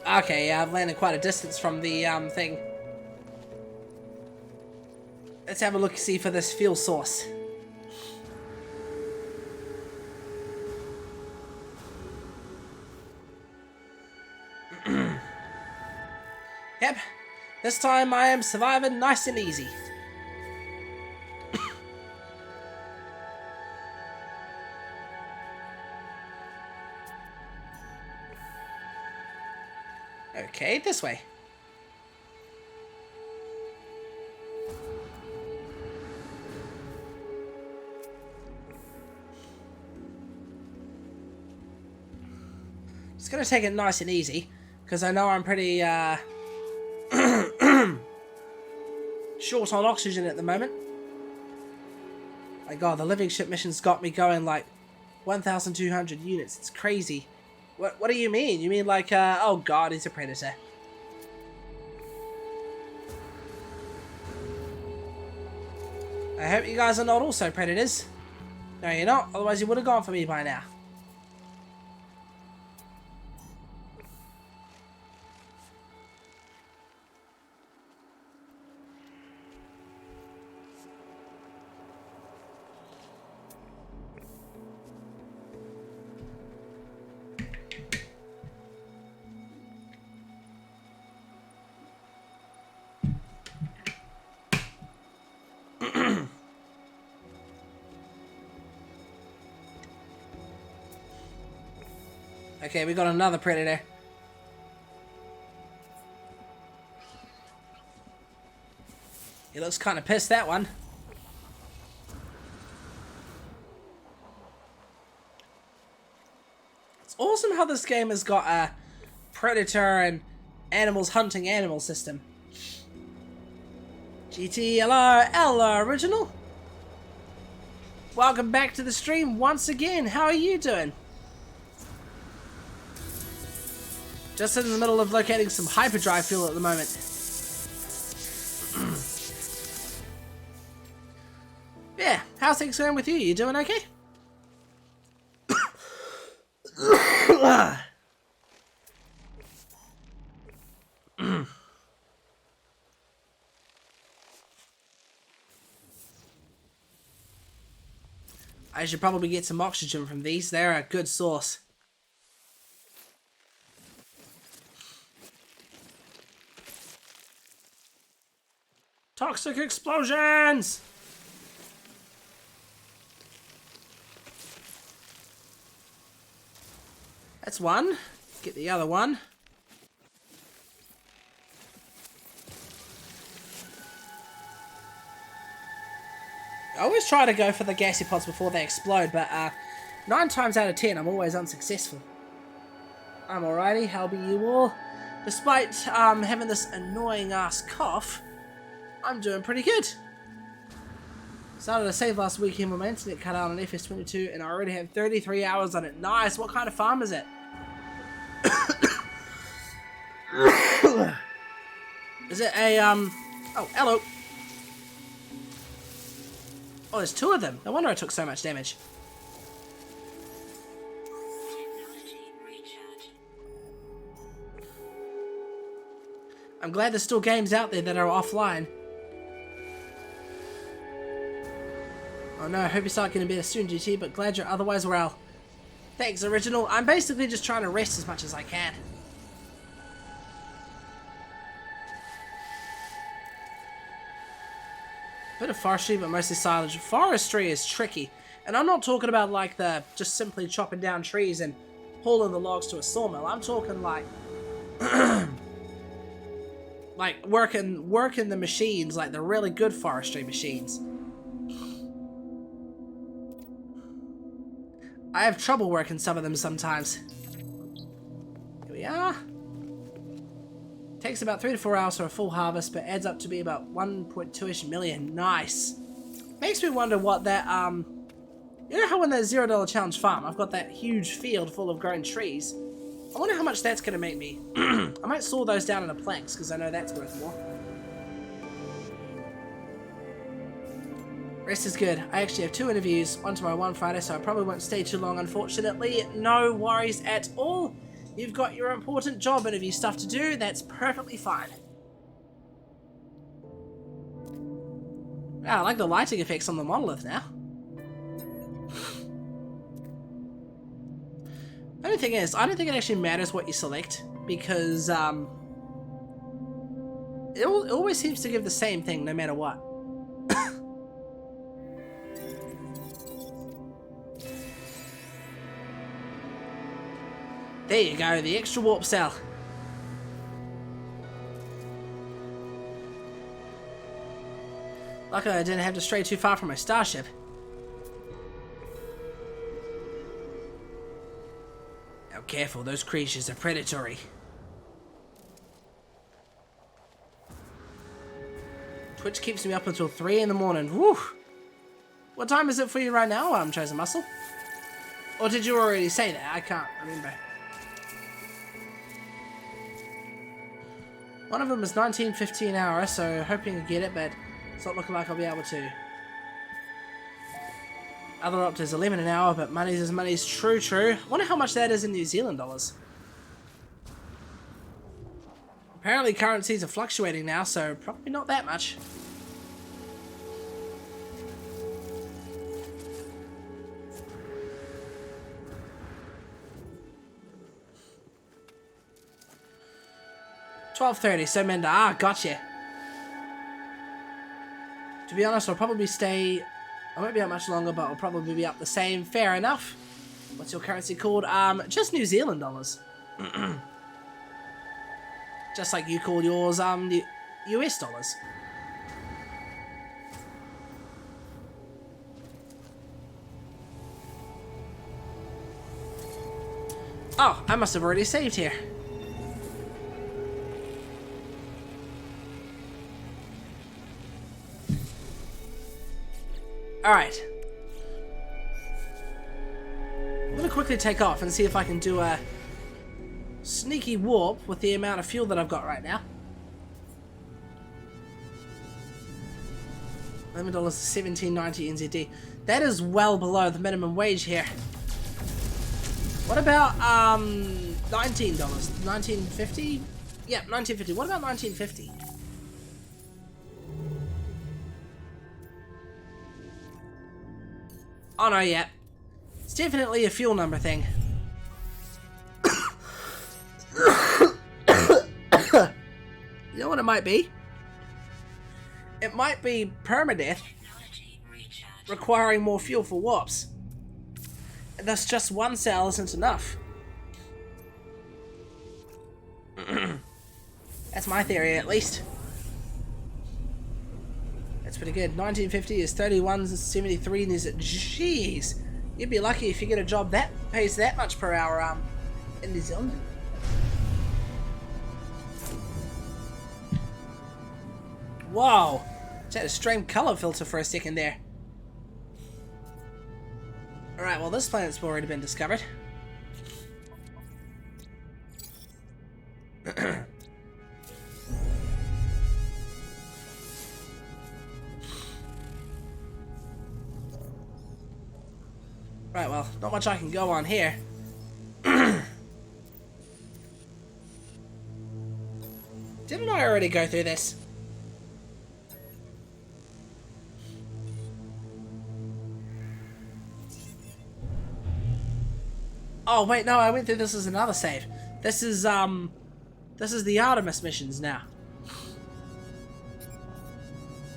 Okay, yeah, I've landed quite a distance from the thing. Let's have a look see for this fuel source. Yep, this time I am surviving nice and easy. Okay, this way. Just gonna take it nice and easy, because I know I'm pretty short on oxygen at the moment. My god, the living ship mission's got me going like 1,200 units. It's crazy. What do you mean? You mean like, oh god, he's a predator. I hope you guys are not also predators. No, you're not. Otherwise you would have gone for me by now. Okay, we got another predator. He looks kind of pissed, that one. It's awesome how this game has got a predator and animals hunting animal system. GT, hello, original. Welcome back to the stream once again. How are you doing? Just in the middle of locating some hyperdrive fuel at the moment. Yeah, how's things going with you? You doing okay? I should probably get some oxygen from these. They're a good source. Toxic explosions! That's one. Get the other one. I always try to go for the gassy pods before they explode, but 9 times out of 10 I'm always unsuccessful. I'm alrighty, how be you all? Despite having this annoying ass cough, I'm doing pretty good. Started a save last weekend when my internet cut out on FS22 and I already have 33 hours on it. Nice, what kind of farm is it? Is it a, oh, hello. Oh, there's 2 of them. No wonder I took so much damage. I'm glad there's still games out there that are offline. Oh no, I hope you start getting better soon, GT, but glad you're otherwise well. Thanks, original. I'm basically just trying to rest as much as I can. Bit of forestry, but mostly silage. Forestry is tricky, and I'm not talking about like the just simply chopping down trees and hauling the logs to a sawmill. I'm talking like Like, working the machines, like the really good forestry machines. I have trouble working some of them sometimes. Here we are. Takes about 3 to 4 hours for a full harvest, but adds up to be about 1.2-ish million. Nice. Makes me wonder what that, you know how in that $0 challenge farm, I've got that huge field full of grown trees? I wonder how much that's going to make me. I might saw those down into planks, because I know that's worth more. Rest is good. I actually have 2 interviews, one tomorrow, one Friday, so I probably won't stay too long, unfortunately. No worries at all. You've got your important job interview stuff to do. That's perfectly fine. Wow, I like the lighting effects on the monolith now. The only thing is, I don't think it actually matters what you select, because it always seems to give the same thing no matter what. There you go, the extra warp cell. Luckily I didn't have to stray too far from my starship. Now careful, those creatures are predatory. Twitch keeps me up until 3 in the morning. Woo! What time is it for you right now, Chosen Muscle? Or did you already say that? I can't remember. One of them is 19.50 an hour, so hoping to get it, but it's not looking like I'll be able to. Other opt is 11 an hour, but money's is money's. True. Wonder how much that is in New Zealand dollars. Apparently currencies are fluctuating now, so probably not that much. $12.30, so Menda. Ah, gotcha. To be honest, I'll probably stay. I won't be up much longer, but I'll probably be up the same. Fair enough. What's your currency called? Just New Zealand dollars. Just like you call yours, US dollars. Oh, I must have already saved here. Alright. I'm gonna quickly take off and see if I can do a sneaky warp with the amount of fuel that I've got right now. $11 to $17.90 NZD. That is well below the minimum wage here. What about $19? $19.50? Yeah, $19.50. What about $19.50? Oh no, yeah. It's definitely a fuel number thing. You know what it might be? It might be permadeath requiring more fuel for warps. And thus just one cell isn't enough. That's my theory, at least. That's pretty good. 1950 is 31.73 and is it? Jeez. You'd be lucky if you get a job that pays that much per hour in New Zealand. Whoa. Just had a strange color filter for a second there. Alright, well this planet's already been discovered. Right, well, not much I can go on here. Didn't I already go through this? Oh, wait, no, I went through this as another save. This is the Artemis missions now.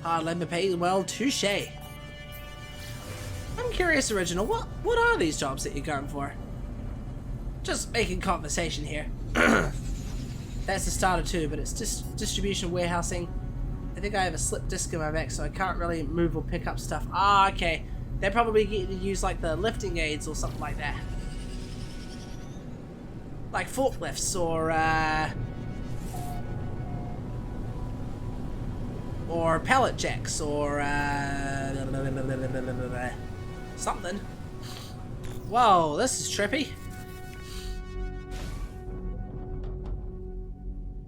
Hard labor pay, well, touche. I'm curious, Original, what are these jobs that you're going for? Just making conversation here. That's the starter too, but it's just distribution warehousing. I think I have a slip disc in my back, so I can't really move or pick up stuff. Ah, okay. They're probably getting to use like the lifting aids or something like that. Like forklifts or pallet jacks or something. Whoa, this is trippy.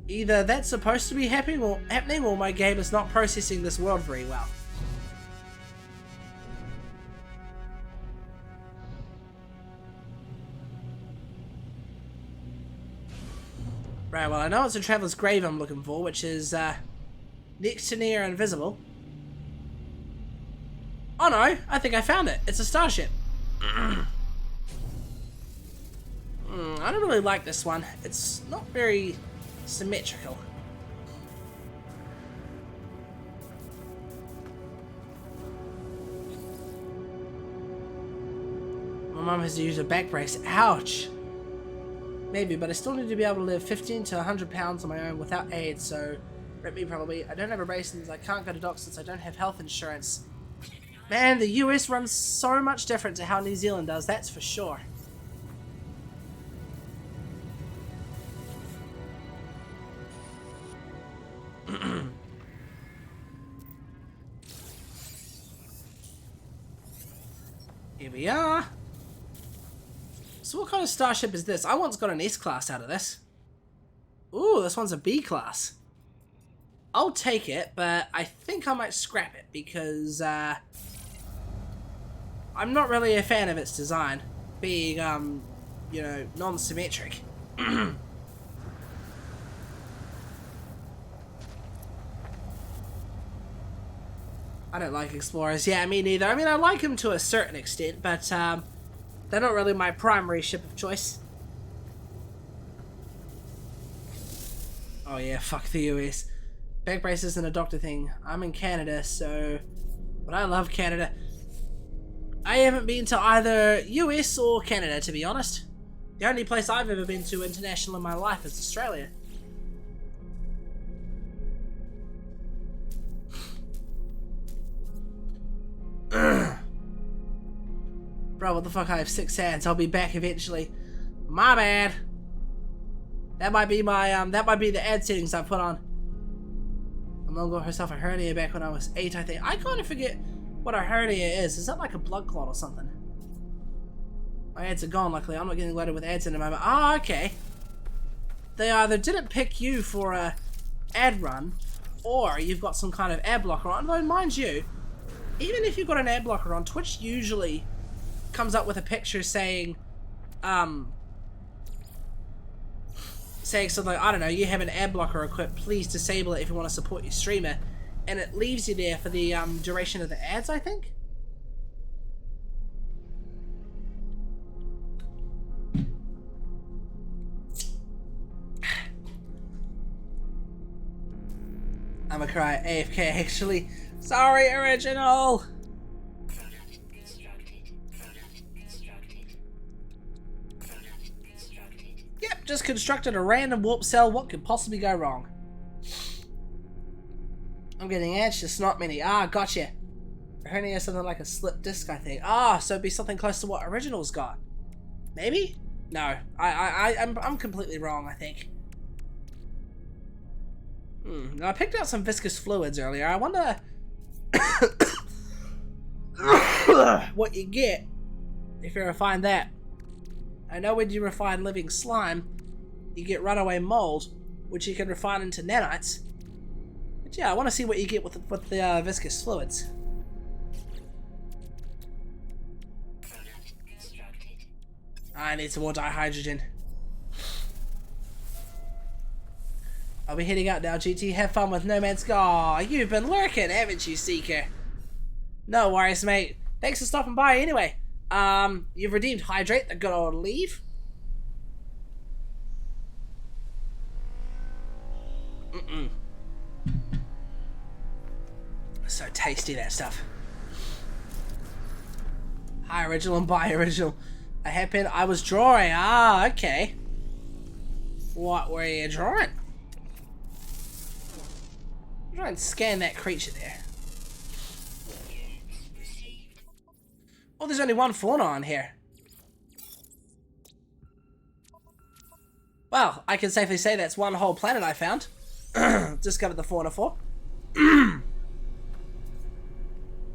Either that's supposed to be happening or my game is not processing this world very well. Right, well I know it's a Traveler's Grave I'm looking for, which is next to near invisible. Oh no, I think I found it. It's a starship. I don't really like this one. It's not very symmetrical. My mom has to use a back brace. Ouch! Maybe, but I still need to be able to live 15 to 100 pounds on my own without aid, so rip me probably. I don't have a brace and I can't go to doc since I don't have health insurance. Man, the US runs so much different to how New Zealand does, that's for sure. Here we are. So what kind of starship is this? I once got an S-class out of this. Ooh, this one's a B-class. I'll take it, but I think I might scrap it because I'm not really a fan of its design. Being, you know, non-symmetric. I don't like explorers. Yeah, me neither. I mean, I like them to a certain extent, but they're not really my primary ship of choice. Oh yeah, fuck the US. Back brace isn't a doctor thing. I'm in Canada, so... But I love Canada. I haven't been to either US or Canada, to be honest. The only place I've ever been to international in my life is Australia. Bro, what the fuck? I have 6 hands. I'll be back eventually. My bad. That might be my that might be the ad settings I put on. My mom got herself a hernia back when I was 8, I think. I kind of forget what a hernia is. Is that like a blood clot or something? My ads are gone, luckily. I'm not getting loaded with ads in a moment. Ah, okay. They either didn't pick you for a ad run, or you've got some kind of ad blocker on. Though, mind you, even if you've got an ad blocker on, Twitch usually comes up with a picture saying something like, I don't know, you have an ad blocker equipped, please disable it if you want to support your streamer, and it leaves you there for the duration of the ads, I think. I'ma cry AFK actually. Sorry, original! Yep, just constructed a random warp cell. What could possibly go wrong? I'm getting anxious, not many. Ah, gotcha. Hernia has something like a slip disc, I think. Ah, so it'd be something close to what Original's got. Maybe? No, I'm completely wrong, I think. Now, I picked out some viscous fluids earlier. I wonder what you get if you refine that. I know when you refine living slime, you get runaway mold, which you can refine into nanites. But yeah, I want to see what you get with the viscous fluids. I need some more dihydrogen. I'll be heading out now, GT. Have fun with No Man's Sky. Aw, you've been lurking, haven't you, Seeker? No worries, mate. Thanks for stopping by anyway. You've redeemed Hydrate, the good old leave. So tasty, that stuff. Hi, Original, and bye, Original. I happened, I was drawing. Ah, okay. What were you drawing? Try and scan that creature there. Oh, there's only one fauna on here. Well, I can safely say that's one whole planet I found. Discovered the fauna for.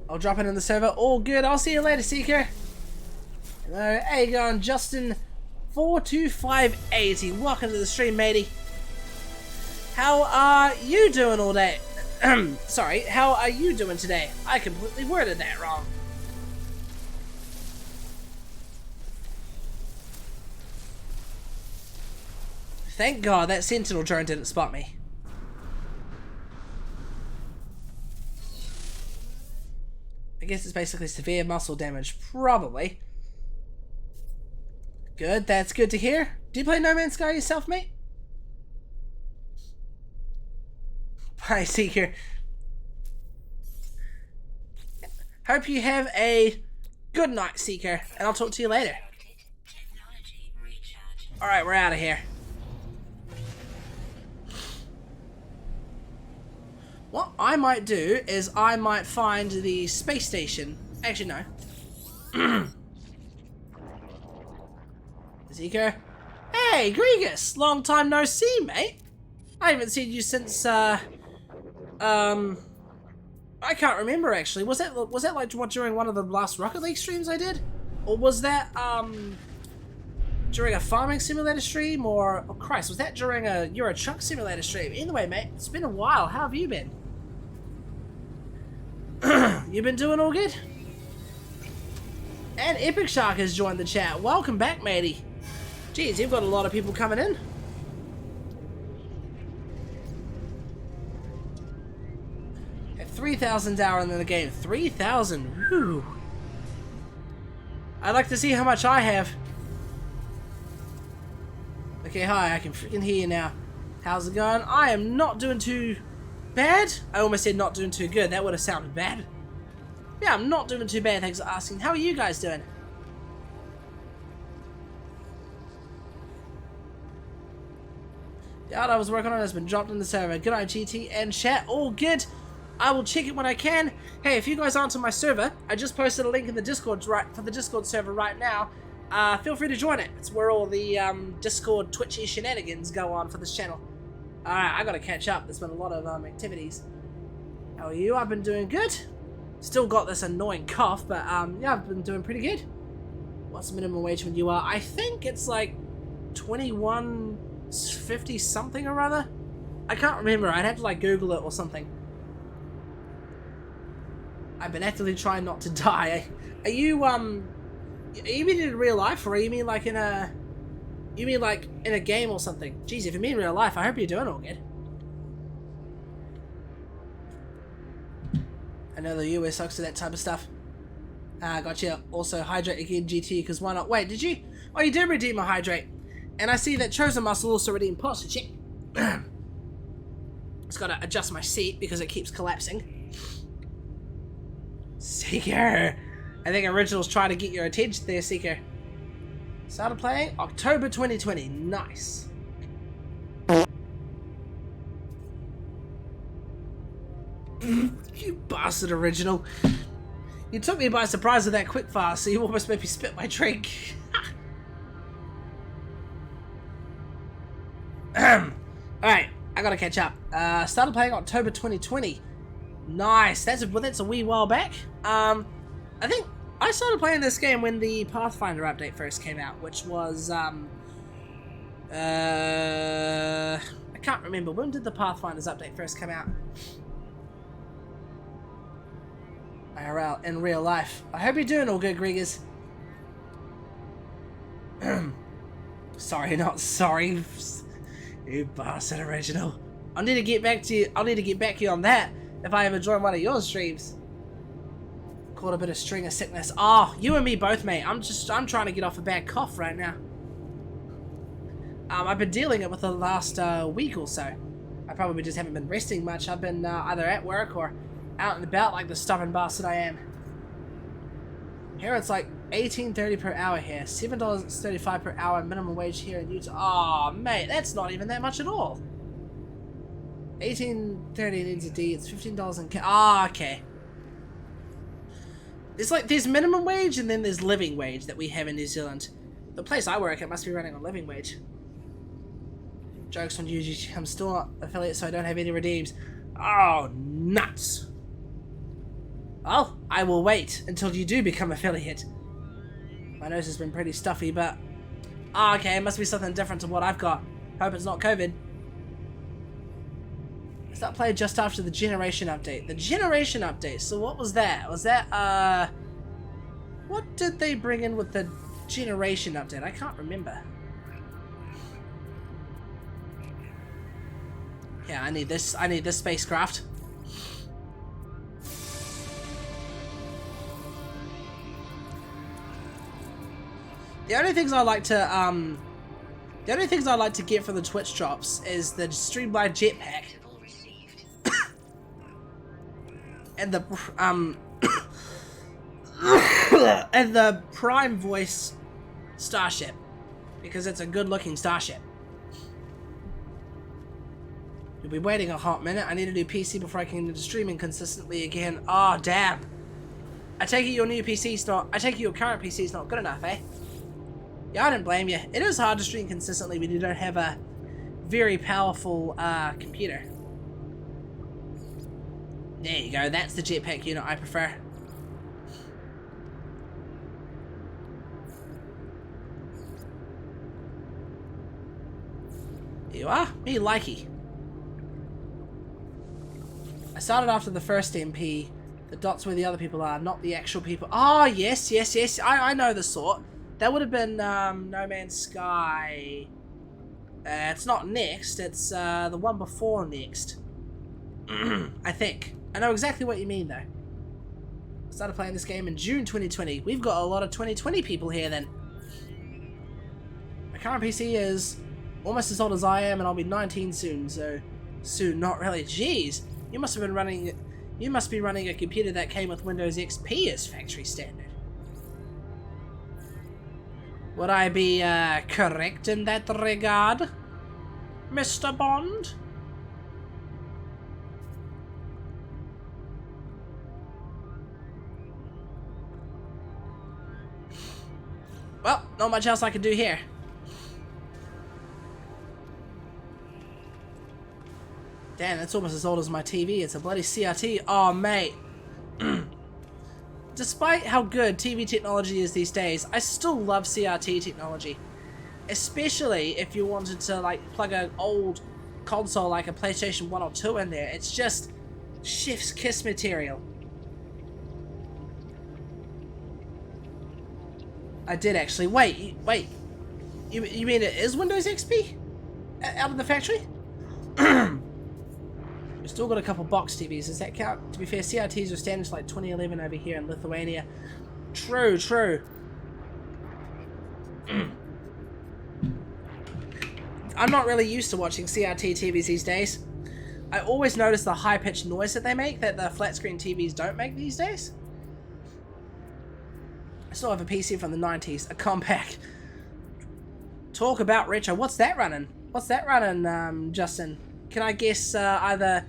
I'll drop it in the server. All good. I'll see you later, Seeker. Hello, how you going, Justin? 42580. Welcome to the stream, matey. How are you doing all day? Sorry, how are you doing today? I completely worded that wrong. Thank God that sentinel drone didn't spot me. I guess it's basically severe muscle damage, probably. Good, that's good to hear. Do you play No Man's Sky yourself, mate? Bye, Seeker. Hope you have a good night, Seeker, and I'll talk to you later. Alright, we're out of here. What I might do is I might find the space station. Actually, no. Seeker. Hey, Gregus! Long time no see, mate. I haven't seen you since, I can't remember, actually. Was that like what, during one of the last Rocket League streams I did? Or was that, during a farming simulator stream? Or, oh Christ, was that during a Euro Truck Simulator stream? Either way, mate, it's been a while. How have you been? You been doing all good? And Epic Shark has joined the chat. Welcome back, matey. Jeez, you've got a lot of people coming in. At 3,000 hour in the game. 3,000. Woo. I'd like to see how much I have. Okay, hi, I can freaking hear you now. How's it going? I am not doing too bad. I almost said not doing too good. That would have sounded bad. Yeah, I'm not doing too bad, thanks for asking. How are you guys doing? The art I was working on has been dropped in the server. Good night, GT and chat. All good. I will check it when I can. Hey, if you guys aren't on my server, I just posted a link in the Discord for the Discord server right now. Feel free to join it. It's where all the Discord Twitchy shenanigans go on for this channel. Alright, I gotta catch up. There's been a lot of activities. How are you? I've been doing good. Still got this annoying cough, but yeah, I've been doing pretty good. What's the minimum wage when you are? I think it's like 21.50 something or other. I can't remember. I'd have to like Google it or something. I've been actively trying not to die. Are you mean in real life, or you mean like in a? You mean like in a game or something? Jeez, if you mean real life, I hope you're doing all good. I know the US sucks to that type of stuff. Gotcha. Also, hydrate again, GT, because why not? Wait, did you? Oh, you did redeem a hydrate. And I see that Chosen Muscle also redeemed posture check. Just gotta adjust my seat because it keeps collapsing. Seeker. I think Original's trying to get your attention there, Seeker. Started playing October 2020. Nice. You bastard, Original. You took me by surprise with that quick fire, so you almost made me spit my drink. Alright, I gotta catch up. Started playing October 2020. Nice. That's a wee while back. I think I started playing this game when the Pathfinder update first came out, which was I can't remember. When did the Pathfinder's update first come out? IRL, in real life. I hope you're doing all good, Griggers. Sorry, not sorry. You bastard, Original. I'll need to get back to you. I'll need to get back to you on that if I ever join one of your streams. Caught a bit of string of sickness. Oh, you and me both, mate. I'm trying to get off a bad cough right now. I've been dealing it with the last week or so. I probably just haven't been resting much. I've been either at work or out and about like the stubborn bastard I am. Here it's like $18.30 per hour here. $7.35 per hour minimum wage here in Utah. Oh, mate, that's not even that much at all. $18.30 NZD. It's $15 in Ah, okay. It's like there's minimum wage and then there's living wage that we have in New Zealand. The place I work at must be running on living wage. Jokes on you, I'm still not affiliate, so I don't have any redeems. Oh, nuts. Well, I will wait until you do become affiliate. My nose has been pretty stuffy, but... Ah, okay, it must be something different to what I've got. Hope it's not COVID. That played just after the generation update. The generation update. So what was that? Was that, what did they bring in with the generation update? I can't remember. Yeah, I need this spacecraft. The only things I like to, get for the Twitch drops is the streamlined jetpack. And the and the Prime Voice starship, because it's a good-looking starship. You'll be waiting a hot minute. I need a new PC before I can get into streaming consistently again. Oh damn! I take it your new PC's not. I take it your current PC's not good enough, eh? Yeah, I don't blame you. It is hard to stream consistently when you don't have a very powerful computer. There you go, that's the jetpack unit I prefer. Here you are, me likey. I started after the first MP. The dots where the other people are, not the actual people. Oh, yes. I know the sort. That would have been No Man's Sky. It's not next, it's the one before next. I think. I know exactly what you mean, though. I started playing this game in June 2020. We've got a lot of 2020 people here, then. My current PC is almost as old as I am, and I'll be 19 soon, so... Soon, not really. Jeez, you must be running a computer that came with Windows XP as factory standard. Would I be, correct in that regard, Mr. Bond? Well, not much else I can do here. Damn, that's almost as old as my TV. It's a bloody CRT. Oh, mate. Despite how good TV technology is these days, I still love CRT technology. Especially if you wanted to, like, plug an old console like a PlayStation 1 or 2 in there. It's just chef's kiss material. I did actually. Wait. You mean it is Windows XP? Out of the factory? We've still got a couple box TVs. Does that count? To be fair, CRTs are standard like 2011 over here in Lithuania. True. I'm not really used to watching CRT TVs these days. I always notice the high-pitched noise that they make that the flat-screen TVs don't make these days. I still have a PC from the 90s, a compact. Talk about retro. What's that running? Justin? Can I guess either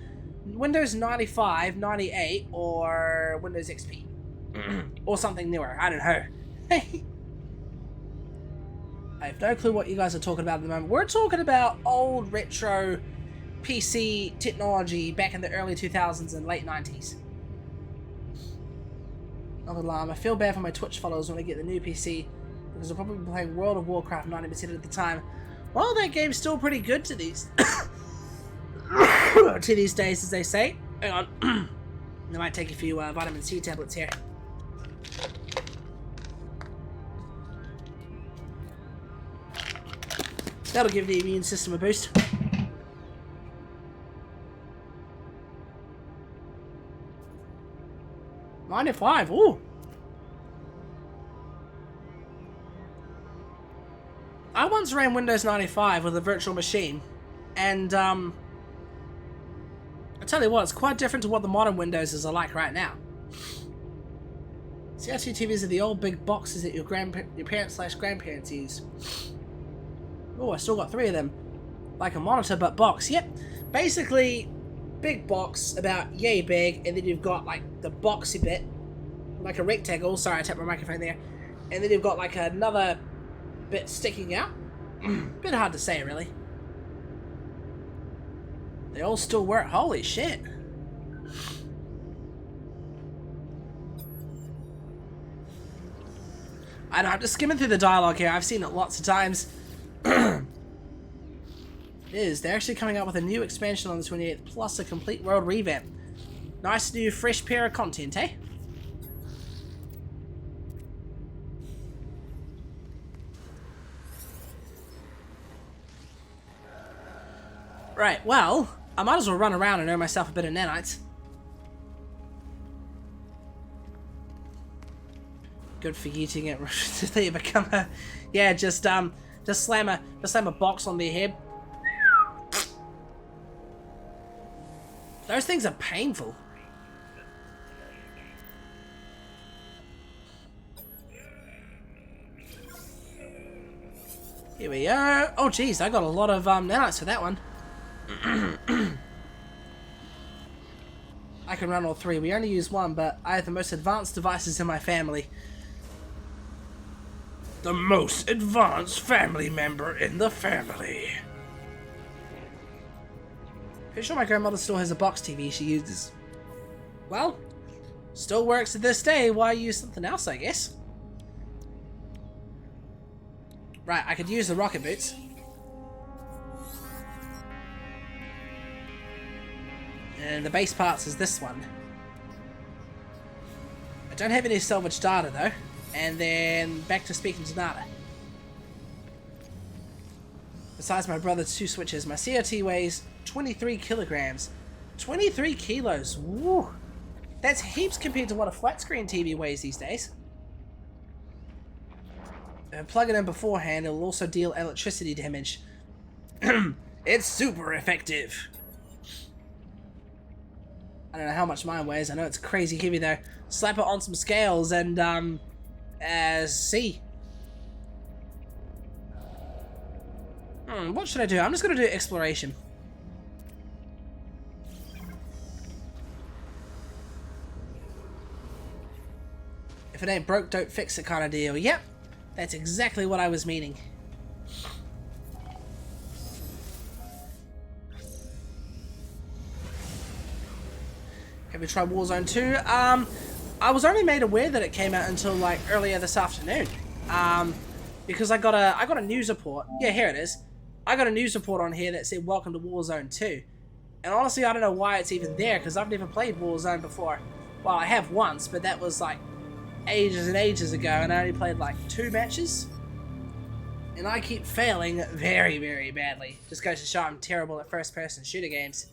Windows 95, 98, or Windows XP? Or something newer. I don't know. I have no clue what you guys are talking about at the moment. We're talking about old retro PC technology back in the early 2000s and late 90s. Not alarm. I feel bad for my Twitch followers when I get the new PC because I'll probably be playing World of Warcraft 90% of the time. Well, that game's still pretty good to these to these days, as they say. Hang on. I might take a few vitamin C tablets here. That'll give the immune system a boost. $95, ooh! I once ran Windows 95 with a virtual machine, and I tell you what, it's quite different to what the modern Windowses are like right now. CRT TVs are the old big boxes that your parents/grandparents use. Oh, I still got 3 of them. Like a monitor, but box. Yep. Basically, big box about yay big, and then you've got like the boxy bit, like a rectangle. Sorry, I tapped my microphone there. And then you've got like another bit sticking out. Bit hard to say, really. They all still work. Holy shit. I know, I'm just skimming through the dialogue here. I've seen it lots of times. It is. They're actually coming out with a new expansion on the 28th, plus a complete world revamp. Nice new fresh pair of content, eh? Right, well, I might as well run around and earn myself a bit of nanites. Good for eating it. They become a, yeah, just slam a box on their head. Those things are painful. Here we go. Oh geez, I got a lot of nanites for that one. I can run all three. We only use one, but I have the most advanced devices in my family. The most advanced family member in the family. Pretty sure my grandmother still has a box TV she uses. Well, still works to this day. Why use something else, I guess? Right, I could use the rocket boots. And the base parts is this one. I don't have any salvage data though. And then back to speaking to Nada. Besides my brother's 2 switches, my CRT weighs 23 kilograms. 23 kilos. Woo! That's heaps compared to what a flat screen TV weighs these days. Plug it in beforehand, it will also deal electricity damage. It's super effective. I don't know how much mine weighs. I know it's crazy heavy though. Slap it on some scales and see. What should I do? I'm just gonna do exploration. If it ain't broke, don't fix it kind of deal. Yep, that's exactly what I was meaning. Have you tried Warzone 2? I was only made aware that it came out until like earlier this afternoon. Because I got a news report. Yeah, here it is. I got a news report on here that said welcome to Warzone 2. And honestly, I don't know why it's even there because I've never played Warzone before. Well, I have once, but that was like ages and ages ago, and I only played like 2 matches. And I keep failing very, very badly. Just goes to show I'm terrible at first-person shooter games.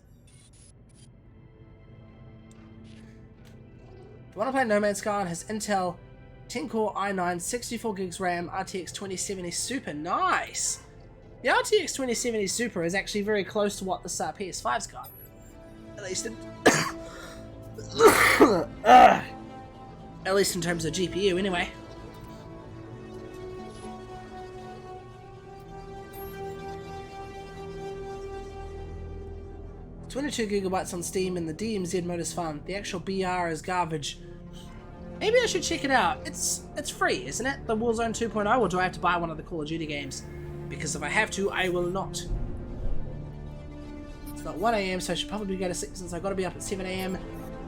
The one I play No Man's Sky has Intel 10-core i9, 64 gigs RAM, RTX 2070 Super. Nice! The RTX 2070 Super is actually very close to what this PS5's got. At least in... at least in terms of GPU, anyway. $22GB on Steam and the DMZ mode is fun. The actual BR is garbage. Maybe I should check it out. It's free, isn't it? The Warzone 2.0, or do I have to buy one of the Call of Duty games? Because if I have to, I will not. It's about 1 AM, so I should probably go to sleep since I've got to be up at 7 AM.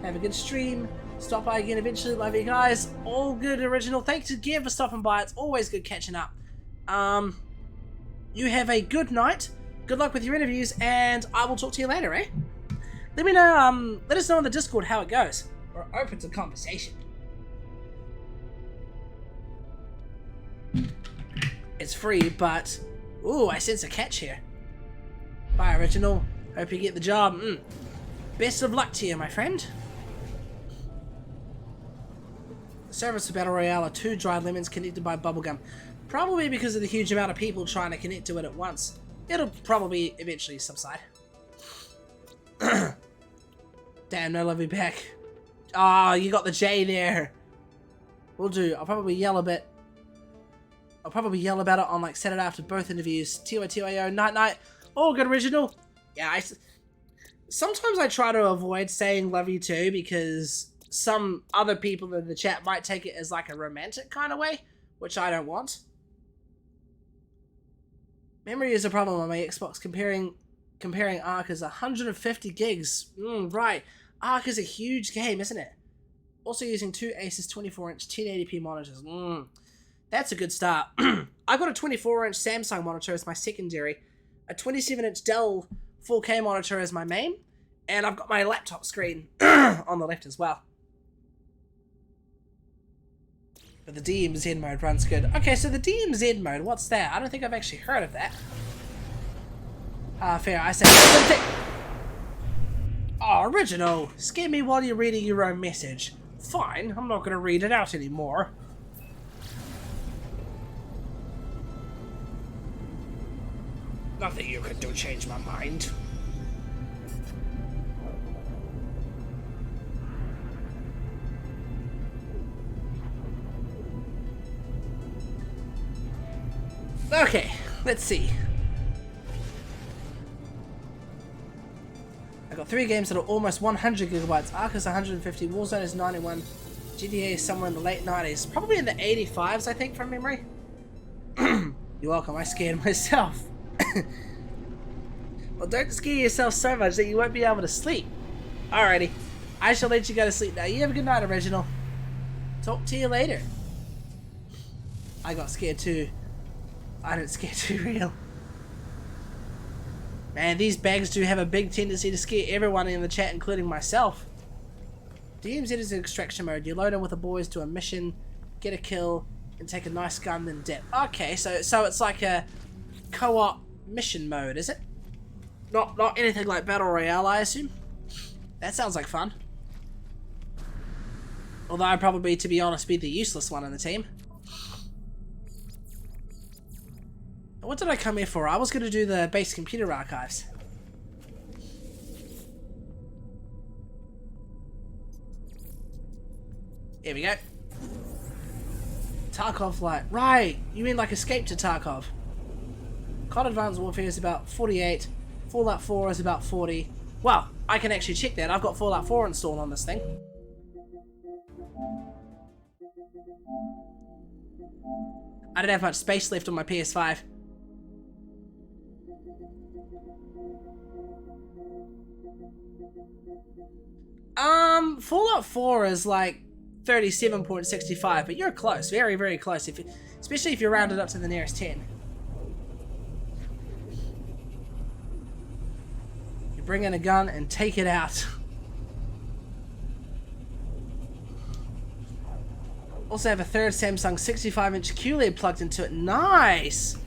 Have a good stream. Stop by again eventually. Love you guys. All good, Original. Thanks again for stopping by. It's always good catching up. You have a good night. Good luck with your interviews, and I will talk to you later, eh? Let me know, let us know on the Discord how it goes. We're open to conversation. It's free, but... Ooh, I sense a catch here. Bye, Original. Hope you get the job. Best of luck to you, my friend. The servers for Battle Royale are 2 dried lemons connected by bubblegum. Probably because of the huge amount of people trying to connect to it at once. It'll probably eventually subside. Damn, no love you back. Ah, you got the J there. Will do. I'll probably yell a bit. I'll probably yell about it on like Saturday after both interviews. TYTYO, night night. All good, Original. Yeah, Sometimes I try to avoid saying love you too because some other people in the chat might take it as like a romantic kind of way, which I don't want. Memory is a problem on my Xbox. Comparing Ark is 150 gigs. Right. Ark is a huge game, isn't it? Also using two Asus 24-inch 1080p monitors. That's a good start. I got a 24-inch Samsung monitor as my secondary, a 27-inch Dell 4K monitor as my main, and I've got my laptop screen on the left as well. But the DMZ mode runs good. Okay, so the DMZ mode, what's that? I don't think I've actually heard of that. Fair, I say... Oh, Original! Scare me while you're reading your own message. Fine, I'm not gonna read it out anymore. Nothing you can do change my mind. Okay, let's see. I got 3 games that are almost 100 gigabytes. Ark is 150, Warzone is 91, GTA is somewhere in the late 90s. Probably in the 85s, I think, from memory. You're welcome, I scared myself. Well, don't scare yourself so much that you won't be able to sleep. Alrighty, I shall let you go to sleep now. You have a good night, Original. Talk to you later. I got scared too. I don't scare too real. Man, these bags do have a big tendency to scare everyone in the chat, including myself. DMZ is in extraction mode. You load in with the boys, do a mission, get a kill, and take a nice gun, then dip. Okay, so it's like a co-op mission mode, is it? Not anything like Battle Royale, I assume? That sounds like fun. Although I'd probably, to be honest, be the useless one on the team. What did I come here for? I was going to do the base computer archives. Here we go. Tarkov Light. Right, you mean like Escape to Tarkov. COD Advanced Warfare is about 48. Fallout 4 is about 40. Well, I can actually check that. I've got Fallout 4 installed on this thing. I don't have much space left on my PS5. Fallout 4 is like 37.65, but you're close, very, very close, especially if you round it up to the nearest 10. You bring in a gun and take it out. Also have a third Samsung 65-inch QLED plugged into it. Nice!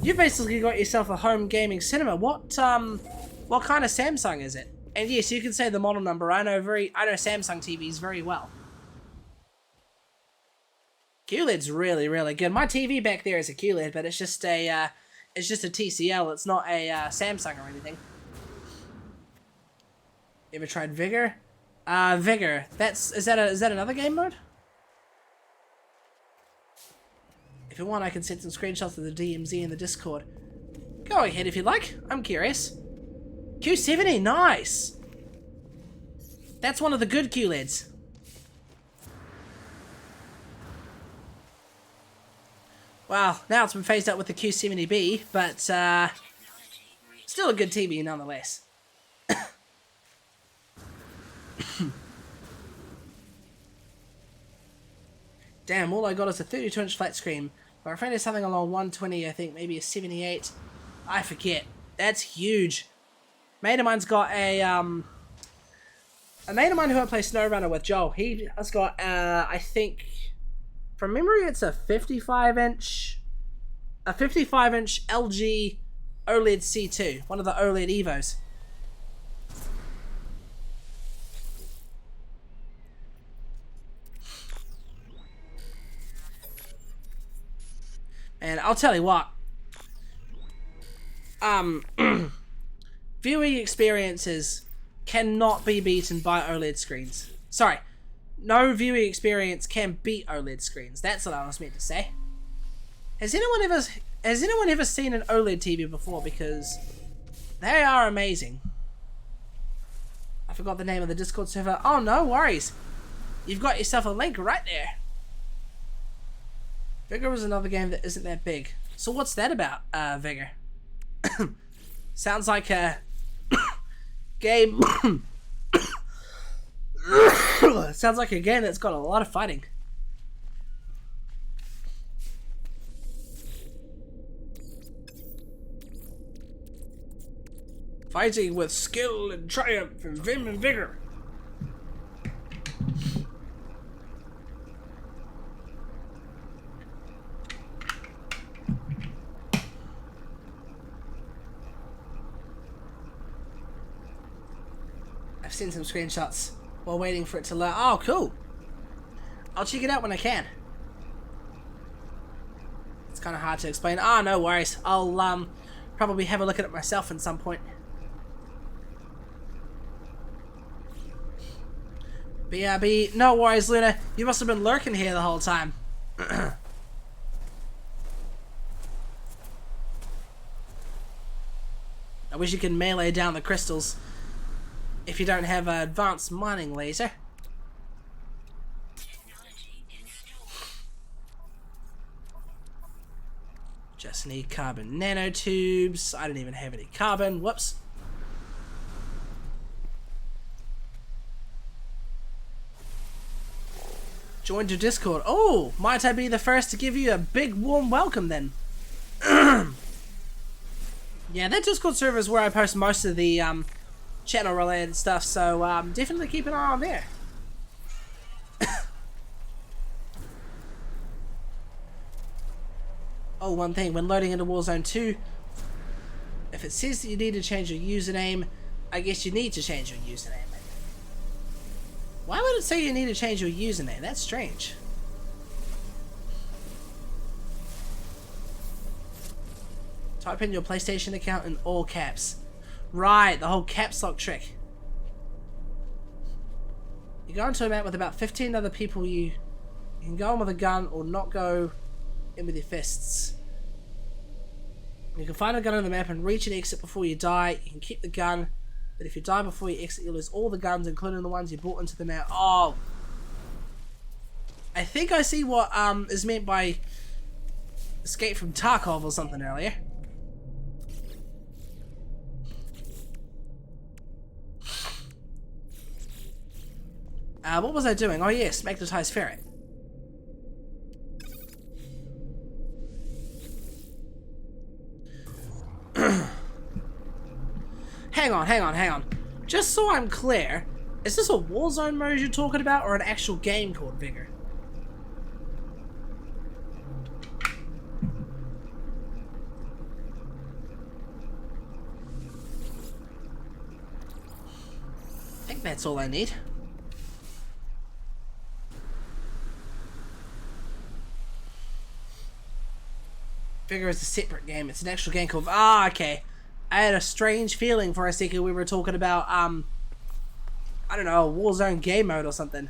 You basically got yourself a home gaming cinema. What kind of Samsung is it? And yes, you can say the model number. I know Samsung TVs very well. QLED's really, really good. My TV back there is a QLED, but it's just a TCL. It's not a Samsung or anything. Ever tried Vigor? Vigor. Is that another game mode? If you want, I can send some screenshots of the DMZ in the Discord. Go ahead if you'd like. I'm curious. Q70, nice! That's one of the good QLEDs. Well, now it's been phased out with the Q70B, but still a good TV nonetheless. Damn, all I got is a 32-inch flat screen. My friend has something along 120, I think, maybe a 78. I forget. That's huge. Mate of mine's got a mate of mine who I play SnowRunner with, Joel. He has got I think from memory it's a 55-inch LG OLED C2, one of the OLED Evos. And I'll tell you what. Viewing experiences cannot be beaten by OLED screens. Sorry, no viewing experience can beat OLED screens. That's what I was meant to say. Has anyone ever seen an OLED TV before? Because they are amazing. forgot the name of the Discord server. Oh, no worries. You've got yourself a link right there. Vigor is another game that isn't that big. So what's that about, Vigor? Sounds like a game... Sounds like a game that's got a lot of fighting. Fighting with skill and triumph and vim and vigor. I've seen some screenshots while waiting for it to load. Oh, cool. I'll check it out when I can. It's kind of hard to explain. Ah, no worries. I'll probably have a look at it myself at some point. BRB, no worries, Luna. You must have been lurking here the whole time. I wish you could melee down the crystals if you don't have an advanced mining laser. Just need carbon nanotubes. I don't even have any carbon. Whoops. Joined your Discord. Oh, might I be the first to give you a big warm welcome then? Yeah, that Discord server is where I post most of the channel related stuff, so definitely keep an eye on there. Oh, one thing, when loading into Warzone 2, if it says that you need to change your username, I guess you need to change your username. Why would it say you need to change your username? That's strange. Type in your PlayStation account in all caps. Right, the whole caps lock trick. You go into a map with about 15 other people. You can go in with a gun or not go in with your fists. You can find a gun on the map and reach an exit before you die. You can keep the gun. But if you die before you exit, you lose all the guns, including the ones you brought into the map. Oh! I think I see what is meant by Escape from Tarkov or something earlier. What was I doing? Oh yes, magnetized ferret. Hang on. Just so I'm clear, is this a Warzone mode you're talking about, or an actual game called Vigor? I think that's all I need. Vigor is a separate game. It's an actual game called... Ah, okay. I had a strange feeling for a second we were talking about, I don't know, a Warzone game mode or something.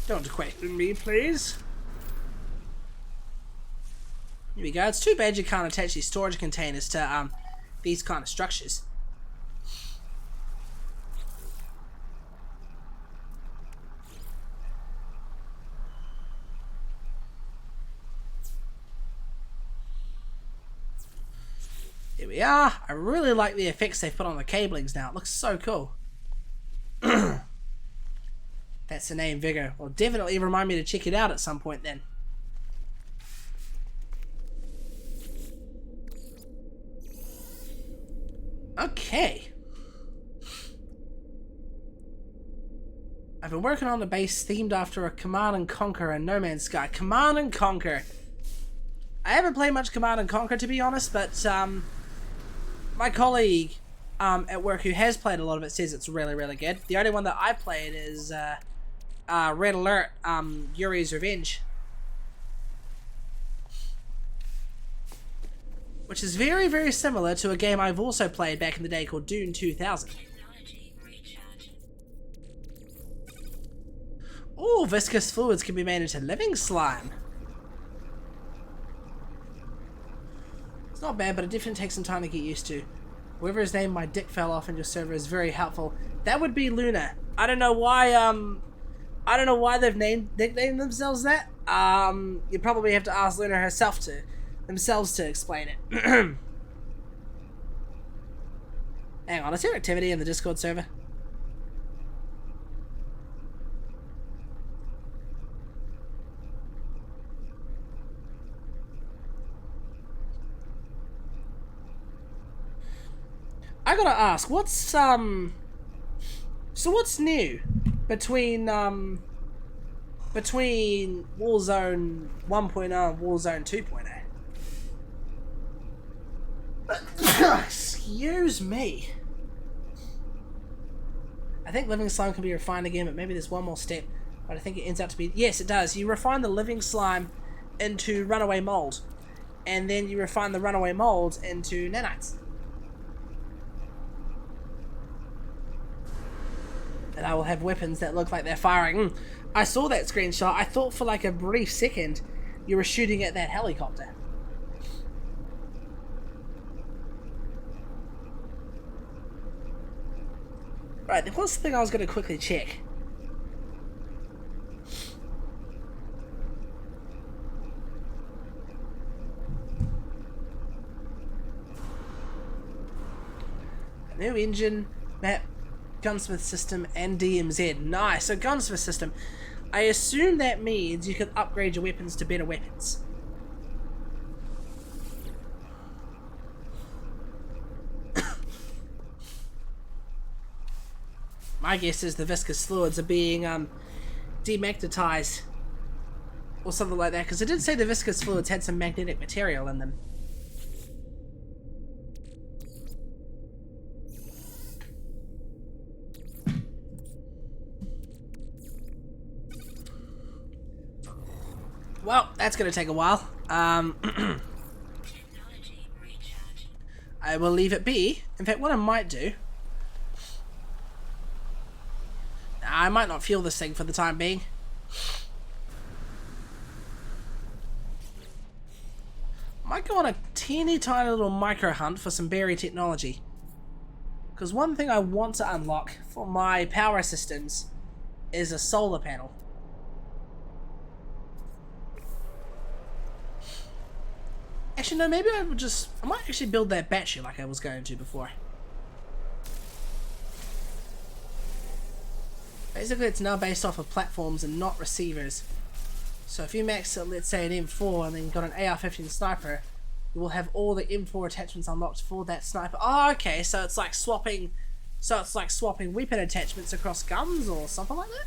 Don't question me, please. Here we go. It's too bad you can't attach these storage containers to, these kind of structures. Here we are. I really like the effects they put on the cablings now. It looks so cool. That's the name, Vigor. Well, definitely remind me to check it out at some point then. Okay. I've been working on the base themed after a Command and Conquer and No Man's Sky. Command and Conquer. I haven't played much Command and Conquer, to be honest, but my colleague at work who has played a lot of it says it's really, really good. The only one that I played is Red Alert, Yuri's Revenge. Which is very, very similar to a game I've also played back in the day called Dune 2000. Oh, viscous fluids can be made into living slime. It's not bad, but it definitely takes some time to get used to. Whoever's name my dick fell off in your server is very helpful. That would be Luna. I don't know why they've nicknamed themselves that. You probably have to ask Luna herself to explain it. Hang on, is there activity in the Discord server? I gotta ask, what's new between Warzone 1.0 and Warzone 2.0? Excuse me. I think living slime can be refined again, but maybe there's one more step. But I think it ends up to be... Yes, it does. You refine the living slime into runaway mold. And then you refine the runaway mold into nanites. And I will have weapons that look like they're firing. I saw that screenshot. I thought for like a brief second you were shooting at that helicopter. Right, there was something I was going to quickly check. A new engine, map, gunsmith system, and DMZ. Nice. So gunsmith system. I assume that means you can upgrade your weapons to better weapons. My guess is the viscous fluids are being demagnetized or something like that, because it did say the viscous fluids had some magnetic material in them. Well, that's going to take a while. I will leave it be. In fact, what I might do... I might not fuel this thing for the time being. Might go on a teeny tiny little micro hunt for some berry technology. Because one thing I want to unlock for my power systems is a solar panel. Actually, no, maybe I might actually build that battery like I was going to before. Basically, it's now based off of platforms and not receivers. So if you max, let's say, an M4 and then you've got an AR-15 sniper, you will have all the M4 attachments unlocked for that sniper. Oh, okay, so it's like swapping weapon attachments across guns or something like that?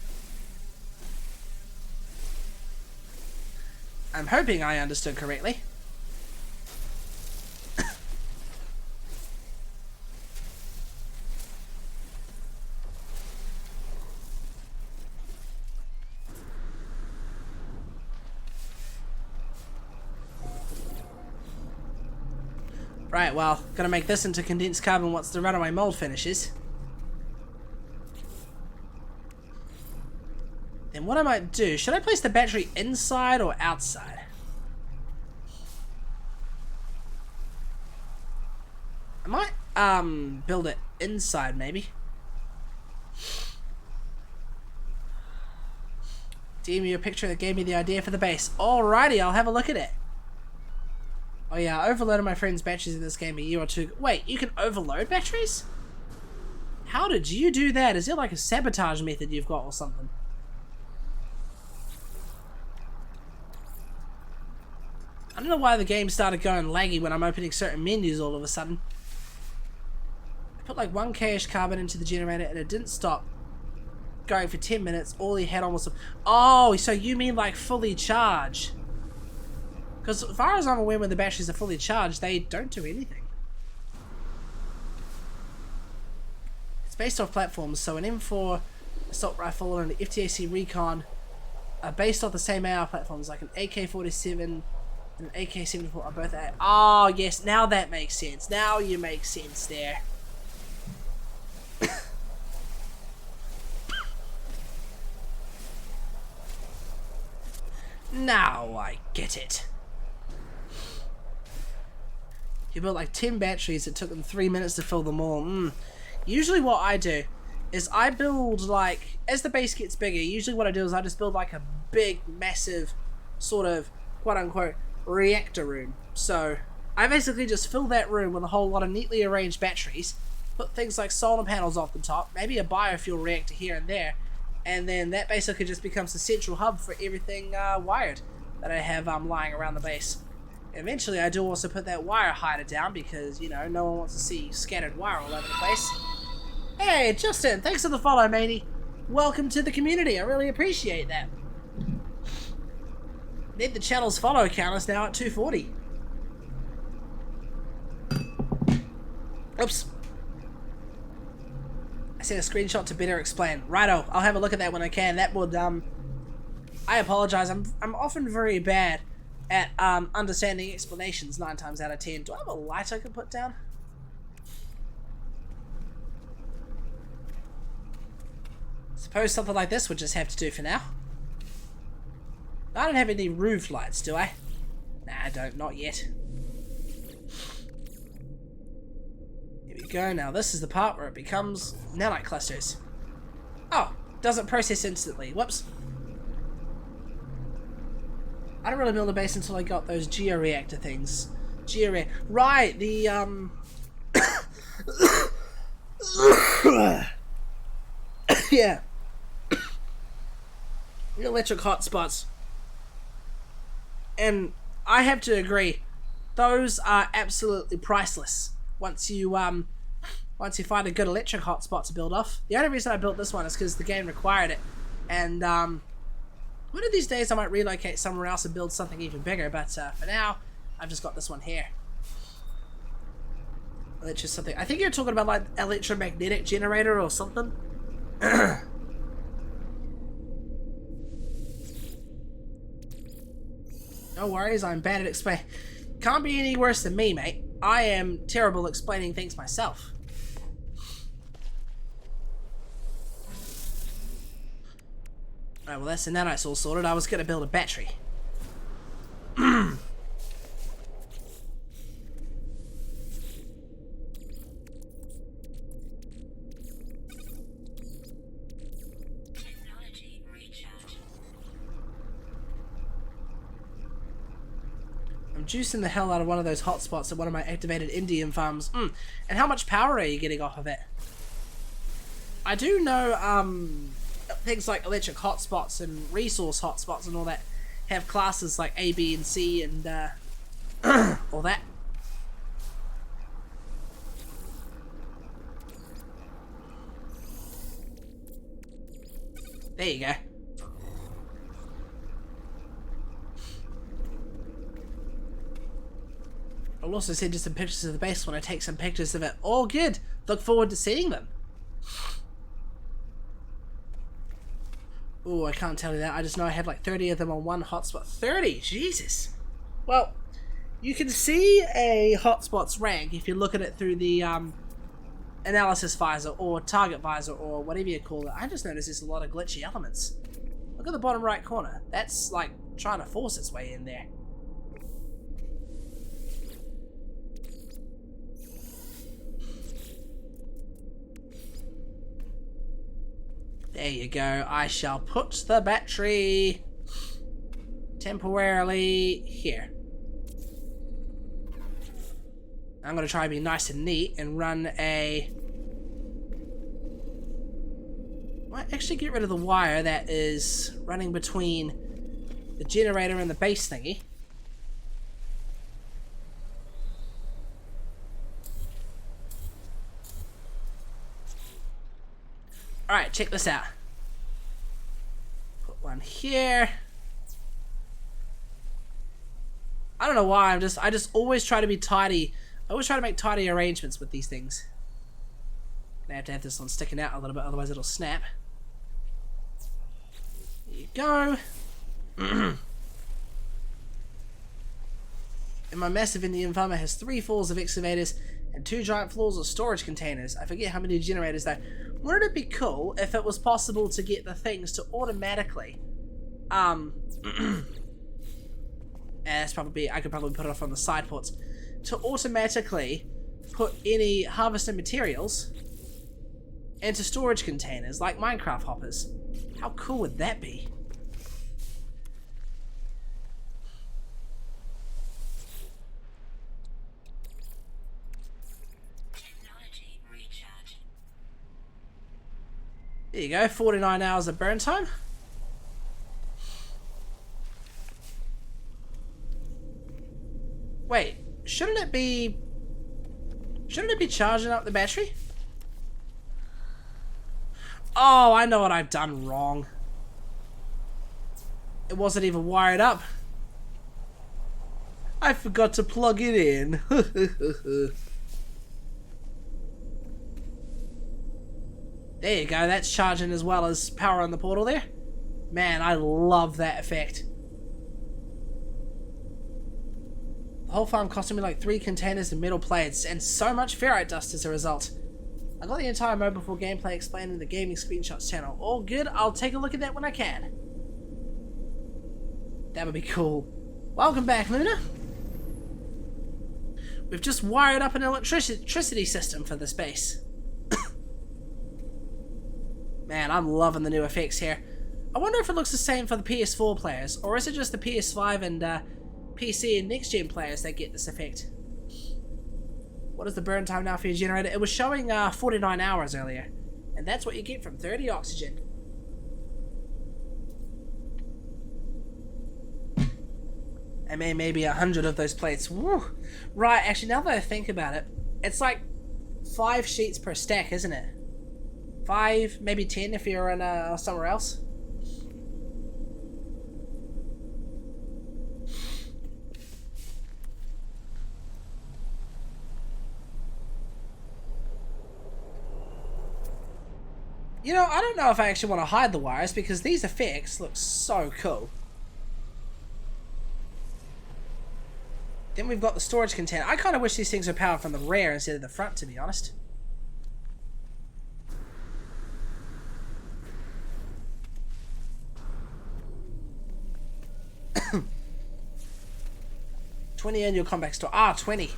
I'm hoping I understood correctly. Right, well, gonna make this into condensed carbon once the runaway mold finishes. Then what I might do, should I place the battery inside or outside? I might, build it inside, maybe. DM you a picture that gave me the idea for the base. Alrighty, I'll have a look at it. Oh yeah, I overloaded my friend's batteries in this game a year or two. Wait, you can overload batteries? How did you do that? Is it like a sabotage method you've got or something? I don't know why the game started going laggy when I'm opening certain menus all of a sudden. I put like 1k-ish carbon into the generator and it didn't stop going for 10 minutes. All he had on was... Oh, so you mean like fully charged? Because as far as I'm aware, when the batteries are fully charged, they don't do anything. It's based off platforms, so an M4 assault rifle and an FTAC Recon are based off the same AR platforms, like an AK-47 and an AK-74 are both AR. Oh, yes, now that makes sense. Now you make sense there. Now I get it. You built like 10 batteries, it took them 3 minutes to fill them all. Usually what I do is I build like, as the base gets bigger, usually what I do is I just build like a big, massive, sort of, quote-unquote, reactor room. So I basically just fill that room with a whole lot of neatly arranged batteries, put things like solar panels off the top, maybe a biofuel reactor here and there, and then that basically just becomes the central hub for everything wired that I have lying around the base. Eventually I do also put that wire hider down because, you know, no one wants to see scattered wire all over the place. Hey, Justin, thanks for the follow, matey. Welcome to the community, I really appreciate that. Need the channel's follow count is now at 240. Oops. I sent a screenshot to better explain. Righto, I'll have a look at that when I can. That would, I apologize, I'm often very bad at, understanding explanations 9 times out of 10. Do I have a light I can put down? Suppose something like this would just have to do for now. I don't have any roof lights, do I? Nah, I don't, not yet. Here we go, now this is the part where it becomes nanite clusters. Oh, doesn't process instantly, whoops. I didn't really build a base until I got those georeactor things. Right, the, yeah. The electric hotspots. And I have to agree, those are absolutely priceless. Once you find a good electric hotspot to build off. The only reason I built this one is because the game required it. And, one of these days I might relocate somewhere else and build something even bigger, but for now, I've just got this one here. Electric something. I think you're talking about like electromagnetic generator or something. No worries, I'm bad at explaining. Can't be any worse than me, mate. I am terrible at explaining things myself. Alright, well that's the nanites all sorted. I was gonna build a battery. Technology recharge. I'm juicing the hell out of one of those hotspots at one of my activated Indian farms. And how much power are you getting off of it? I do know, things like electric hotspots and resource hotspots and all that have classes like A, B, and C and, all that. There you go. I'll also send you some pictures of the base when I take some pictures of it. All good. Look forward to seeing them. Oh, I can't tell you that. I just know I had like 30 of them on one hotspot. 30? Jesus. Well, you can see a hotspot's rank if you look at it through the analysis visor or target visor or whatever you call it. I just noticed there's a lot of glitchy elements. Look at the bottom right corner. That's like trying to force its way in there. There you go. I shall put the battery temporarily here. I'm going to try and be nice and neat and run a... Might actually get rid of the wire that is running between the generator and the base thingy. Alright, check this out. Put one here. I don't know why, I just always try to be tidy. I always try to make tidy arrangements with these things. I have to have this one sticking out a little bit, otherwise it'll snap. There you go. And my massive Indian farmer has 3 floors of excavators and 2 giant floors of storage containers. I forget how many generators though. Wouldn't it be cool if it was possible to get the things to automatically, and that's probably, I could probably put it off on the side ports, to automatically put any harvested materials into storage containers like Minecraft hoppers. How cool would that be? Technology recharge. There you go, 49 hours of burn time. Wait, shouldn't it be charging up the battery? Oh, I know what I've done wrong. It wasn't even wired up. I forgot to plug it in. There you go, that's charging as well as power on the portal there. Man, I love that effect. The whole farm costing me like 3 containers of metal plates and so much ferrite dust as a result. I got the entire mode before gameplay explained in the gaming screenshots channel. All good, I'll take a look at that when I can. That would be cool. Welcome back, Luna. We've just wired up an electricity system for this base. Man, I'm loving the new effects here. I wonder if it looks the same for the PS4 players, or is it just the PS5 and PC and next-gen players that get this effect? What is the burn time now for your generator? It was showing 49 hours earlier, and that's what you get from 30 oxygen. And maybe 100 of those plates. Woo. Right, actually, now that I think about it, it's like 5 sheets per stack, isn't it? 5, maybe 10 if you're in somewhere else. You know, I don't know if I actually want to hide the wires because these effects look so cool. Then we've got the storage container. I kind of wish these things were powered from the rear instead of the front, to be honest. $20 annual comeback store. 20.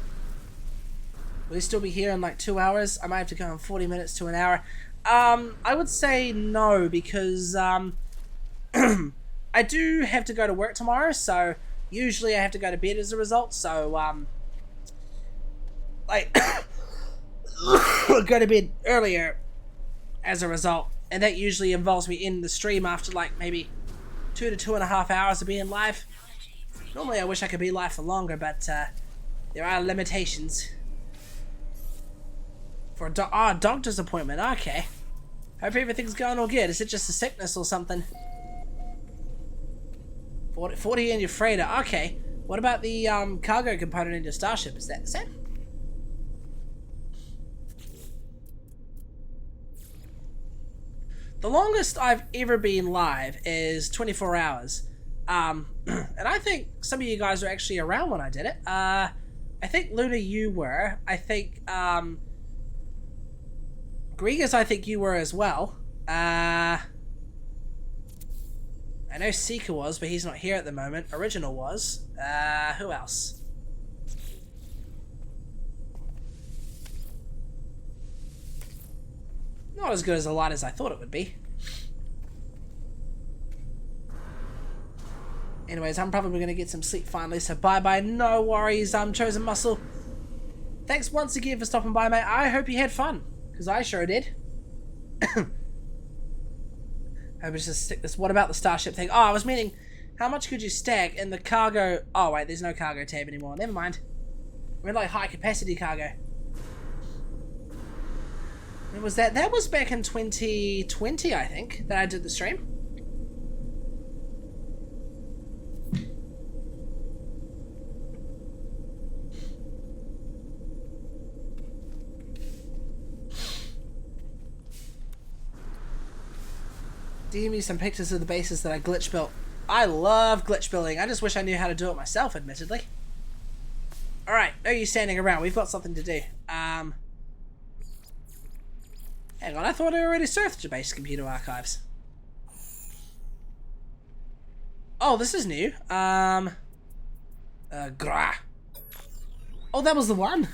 Will he still be here in like 2 hours? I might have to go in 40 minutes to an hour. I would say no, because I do have to go to work tomorrow, so usually I have to go to bed as a result, so like go to bed earlier as a result, and that usually involves me in the stream after like maybe 2 to 2.5 hours of being live. Normally I wish I could be live for longer, but there are limitations. For a doctor's appointment, okay. Hope everything's going all good. Is it just a sickness or something? 40 in your freighter, okay. What about the cargo component in your starship? Is that the same? The longest I've ever been live is 24 hours. And I think some of you guys were actually around when I did it. I think Luna, you were. I think Grigas, I think you were as well. I know Seeker was, but he's not here at the moment. Original was. Who else? Not as good as a light as I thought it would be. Anyways, I'm probably going to get some sleep finally, so bye-bye. No worries, Chosen Muscle. Thanks once again for stopping by, mate. I hope you had fun, because I sure did. I was just stick this. What about the starship thing? Oh, I was meaning, how much could you stack in the cargo? Oh, wait, there's no cargo tab anymore. Never mind. I mean, like, high-capacity cargo. When was that? That was back in 2020, I think, that I did the stream. DM me some pictures of the bases that I glitch built. I love glitch building. I just wish I knew how to do it myself, admittedly. Alright, no use standing around. We've got something to do. Hang on, I thought I already surfed your base computer archives. Oh, this is new. Gra. Oh, that was the one.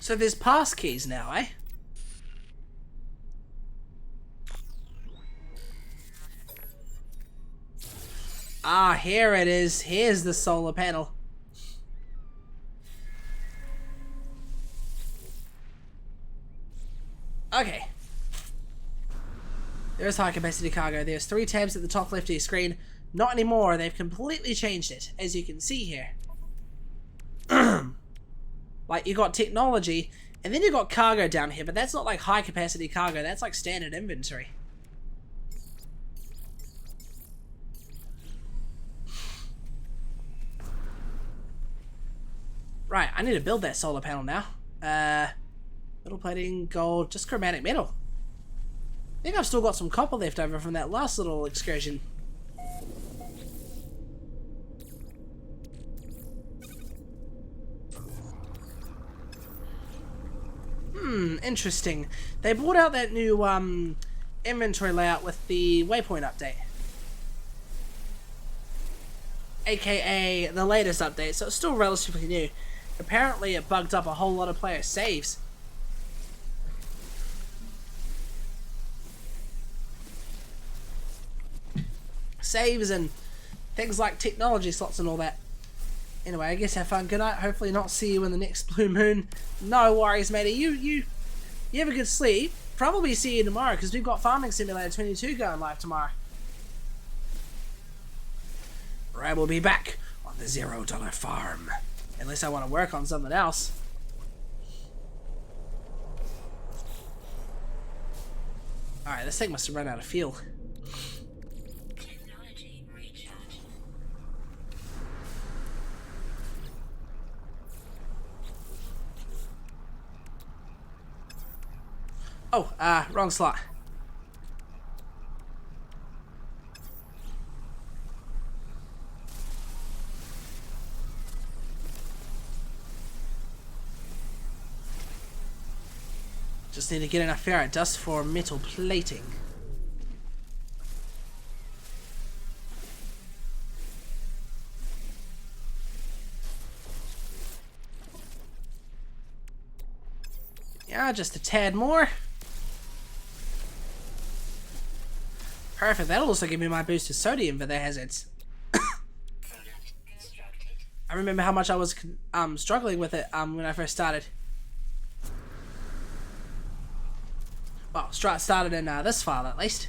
So there's pass keys now, eh? Ah, here it is. Here's the solar panel. Okay. There's high capacity cargo. There's 3 tabs at the top left of your screen. Not anymore. They've completely changed it, as you can see here. Like, you got technology, and then you got cargo down here, but that's not like high capacity cargo. That's like standard inventory. Right, I need to build that solar panel now. Metal plating, gold, just chromatic metal. I think I've still got some copper left over from that last little excursion. Interesting. They brought out that new inventory layout with the waypoint update. AKA the latest update, so it's still relatively new. Apparently it bugged up a whole lot of player saves. Saves and things like technology slots and all that. Anyway, I guess have fun. Good night. Hopefully not see you in the next blue moon. No worries, matey. You have a good sleep. Probably see you tomorrow because we've got Farming Simulator 22 going live tomorrow. I will be back on the $0 farm. Unless I want to work on something else. Alright, this thing must have run out of fuel. Technology recharge. Oh, wrong slot. Just need to get enough ferrite dust for metal plating. Yeah, just a tad more. Perfect, that'll also give me my boost of sodium for the hazards. Product constructed. I remember how much I was struggling with it when I first started. Well, started in this file at least.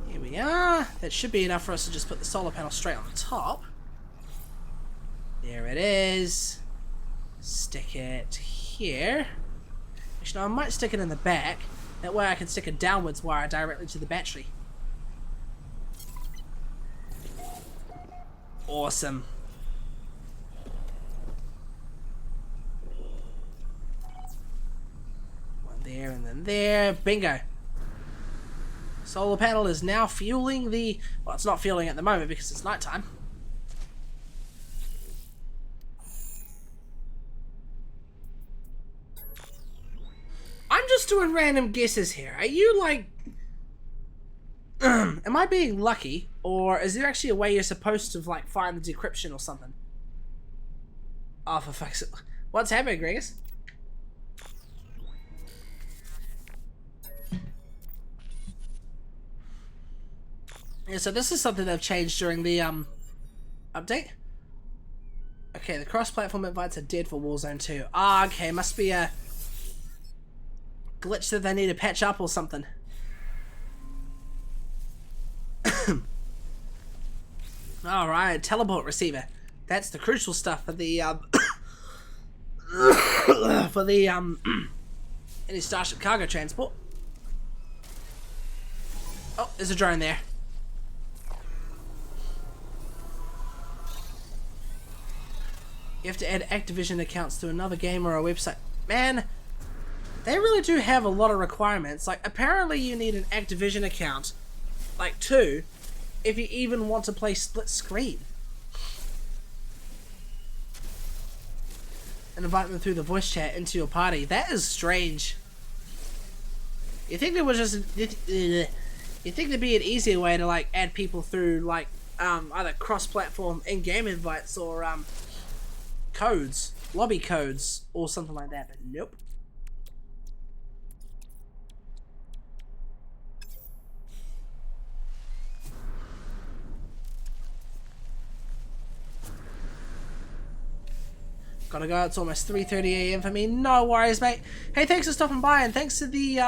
Here we are. That should be enough for us to just put the solar panel straight on the top. There it is. Stick it here. Actually, no, I might stick it in the back. That way I can stick a downwards wire directly to the battery. Awesome. One there and then there. Bingo. Solar panel is now fueling the... Well, it's not fueling at the moment because it's nighttime. I'm just doing random guesses here. Are you like... am I being lucky? Or is there actually a way you're supposed to like find the decryption or something? Oh, for fuck's sake. What's happening, Gregis? Yeah, so this is something they've changed during the update. Okay, the cross-platform invites are dead for Warzone 2. Ah, okay, must be a glitch that they need to patch up or something. Alright, teleport receiver. That's the crucial stuff for the for the any Starship cargo transport. Oh, there's a drone there. You have to add Activision accounts to another game or a website. Man, they really do have a lot of requirements. Like, apparently you need an Activision account, like 2, if you even want to play split screen. And invite them through the voice chat into your party. That is strange. You think there was just you think there'd be an easier way to like add people through like either cross-platform in-game invites or codes, lobby codes, or something like that? But nope. Gotta go. It's almost 3:30 a.m. for me. No worries, mate. Hey, thanks for stopping by, and thanks to the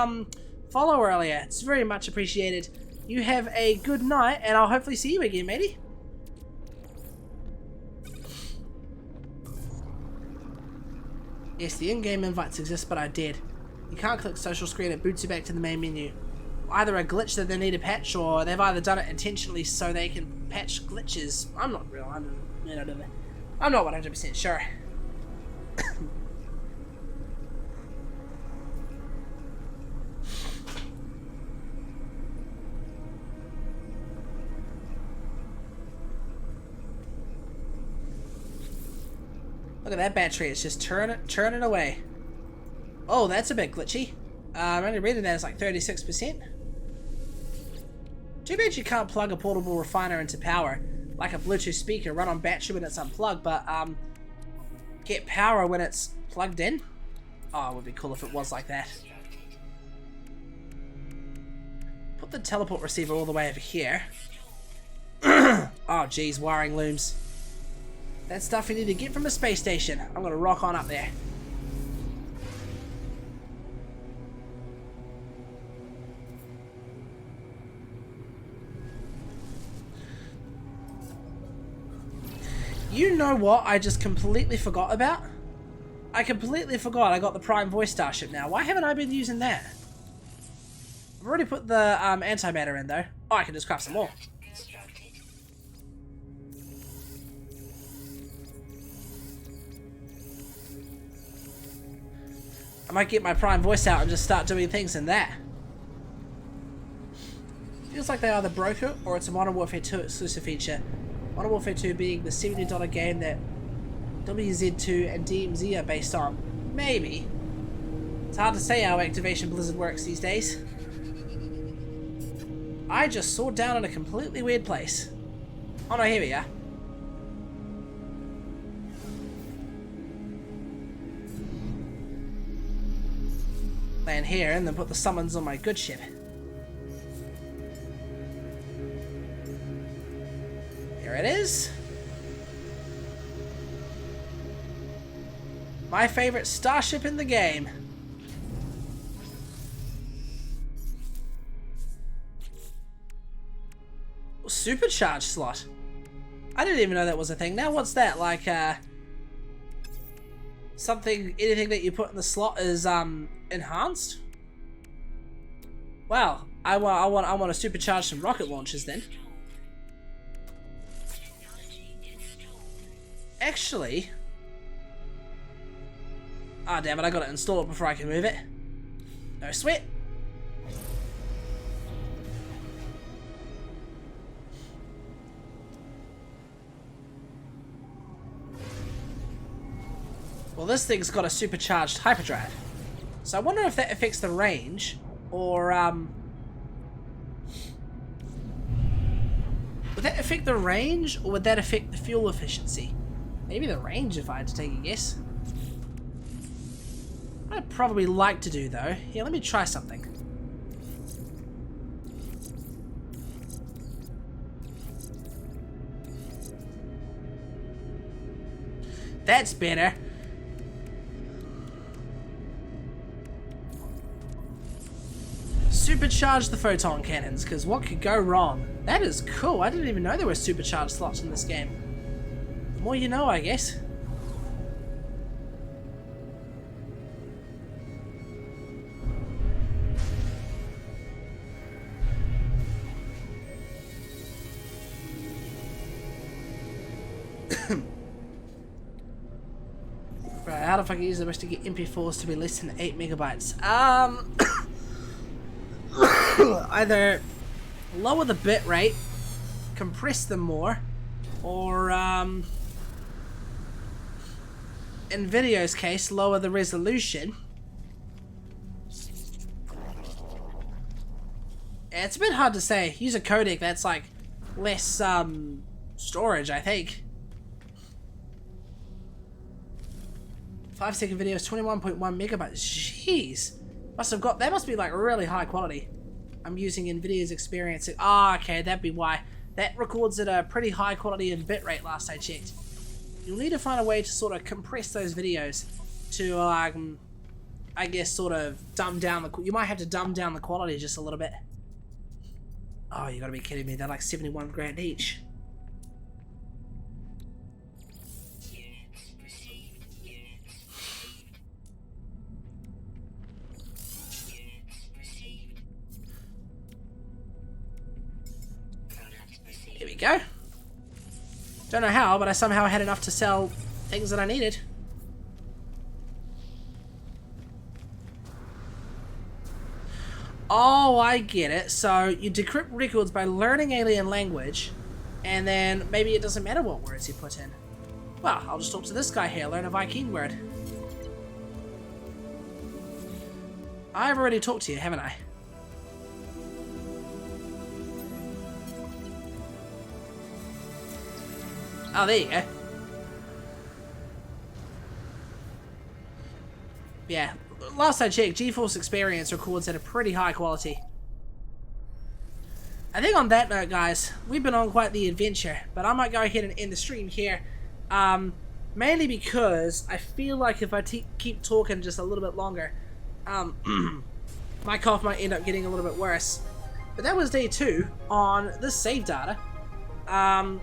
follow earlier. It's very much appreciated. You have a good night, and I'll hopefully see you again, matey. Yes, the in-game invites exist, but I did. You can't click social screen, it boots you back to the main menu. Either a glitch that they need to patch, or they've either done it intentionally so they can patch glitches. I'm not real. I'm not 100% sure. Look at that battery, it's just churning away. Oh, that's a bit glitchy. I'm only reading that as like 36%. Too bad you can't plug a portable refiner into power, like a Bluetooth speaker, run on battery when it's unplugged, but get power when it's plugged in? Oh, it would be cool if it was like that. Put the teleport receiver all the way over here. Oh geez, wiring looms. That's stuff you need to get from a space station. I'm gonna rock on up there. You know what I just completely forgot about? I completely forgot I got the Prime Voice Starship now. Why haven't I been using that? I've already put the antimatter in though. Oh, I can just craft some more. I might get my Prime Voice out and just start doing things in that. Feels like they either broke it or it's a Modern Warfare 2 exclusive feature. Modern Warfare 2 being the $70 game that WZ2 and DMZ are based on. Maybe. It's hard to say how Activation Blizzard works these days. I just saw down in a completely weird place. Oh no, here we are. Land here and then put the summons on my good ship. Here it is. My favorite starship in the game. Supercharged slot. I didn't even know that was a thing. Now what's that? Like something, anything that you put in the slot is enhanced? Well, I want to supercharge some rocket launchers then. Actually, ah, damn it, I gotta install it before I can move it. No sweat. Well, this thing's got a supercharged hyperdrive. So I wonder if that affects the range, or would that affect the range, or would that affect the fuel efficiency? Maybe the range, if I had to take a guess. I'd probably like to do, though. Here, let me try something. That's better. Supercharge the photon cannons, because what could go wrong? That is cool. I didn't even know there were supercharged slots in this game. The more you know, I guess. Right, how the fuck is the best to get MP4s to be less than 8 megabytes? Either lower the bit rate, compress them more, or in video's case, lower the resolution. It's a bit hard to say. Use a codec that's like less storage, I think. 5-second videos, 21.1 megabytes. Jeez. That must be like really high quality. I'm using Nvidia's experience. Ah, okay, that'd be why. That records at a pretty high quality and bitrate last I checked. You'll need to find a way to sort of compress those videos to, I guess, sort of dumb down the... You might have to dumb down the quality just a little bit. Oh, you gotta be kidding me. They're like 71 grand each. Here we go. Don't know how, but I somehow had enough to sell things that I needed. Oh, I get it. So you decrypt records by learning alien language, and then maybe it doesn't matter what words you put in. Well, I'll just talk to this guy here, learn a Viking word. I've already talked to you, haven't I? Oh, there you go. Yeah, last I checked, GeForce Experience records at a pretty high quality. I think on that note, guys, we've been on quite the adventure, but I might go ahead and end the stream here. Mainly because I feel like if I keep talking just a little bit longer, my cough might end up getting a little bit worse. But that was day 2 on this save data.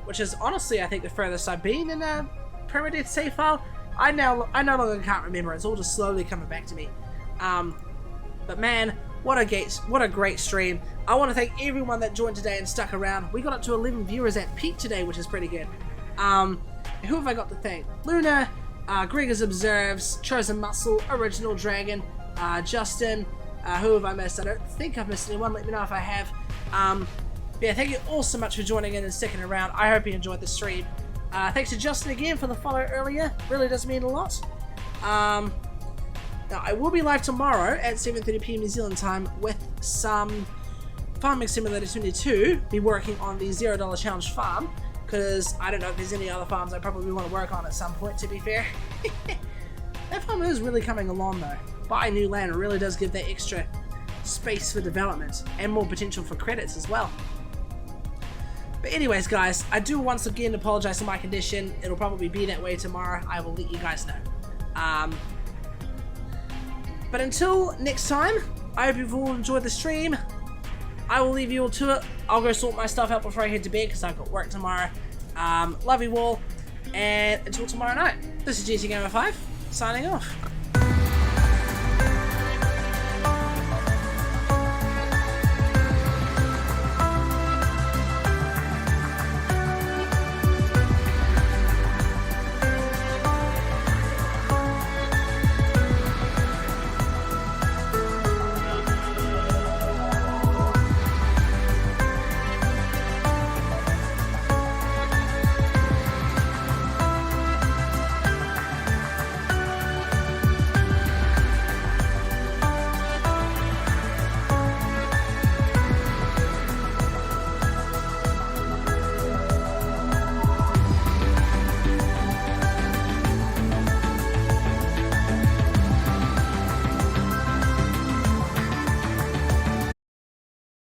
Which is honestly, I think, the furthest I've been in a Permadeath save file. I no longer can't remember. It's all just slowly coming back to me. But man, what a great stream. I want to thank everyone that joined today and stuck around. We got up to 11 viewers at peak today, which is pretty good. Who have I got to thank? Luna, Gregors Observes, Chosen Muscle, Original Dragon, Justin. Who have I missed? I don't think I've missed anyone. Let me know if I have. Yeah, thank you all so much for joining in and sticking around. I hope you enjoyed the stream. Thanks to Justin again for the follow earlier. Really does mean a lot. Now, I will be live tomorrow at 7:30 PM New Zealand time with some Farming Simulator 22. Be working on the $0 challenge farm, because I don't know if there's any other farms I probably want to work on at some point, to be fair. That farm is really coming along though. Buying new land really does give that extra space for development and more potential for credits as well. But anyways, guys, I do once again apologize for my condition. It'll probably be that way tomorrow. I will let you guys know. But until next time, I hope you've all enjoyed the stream. I will leave you all to it. I'll go sort my stuff out before I head to bed because I've got work tomorrow. Love you all, and until tomorrow night, this is GT Gamer 5, signing off.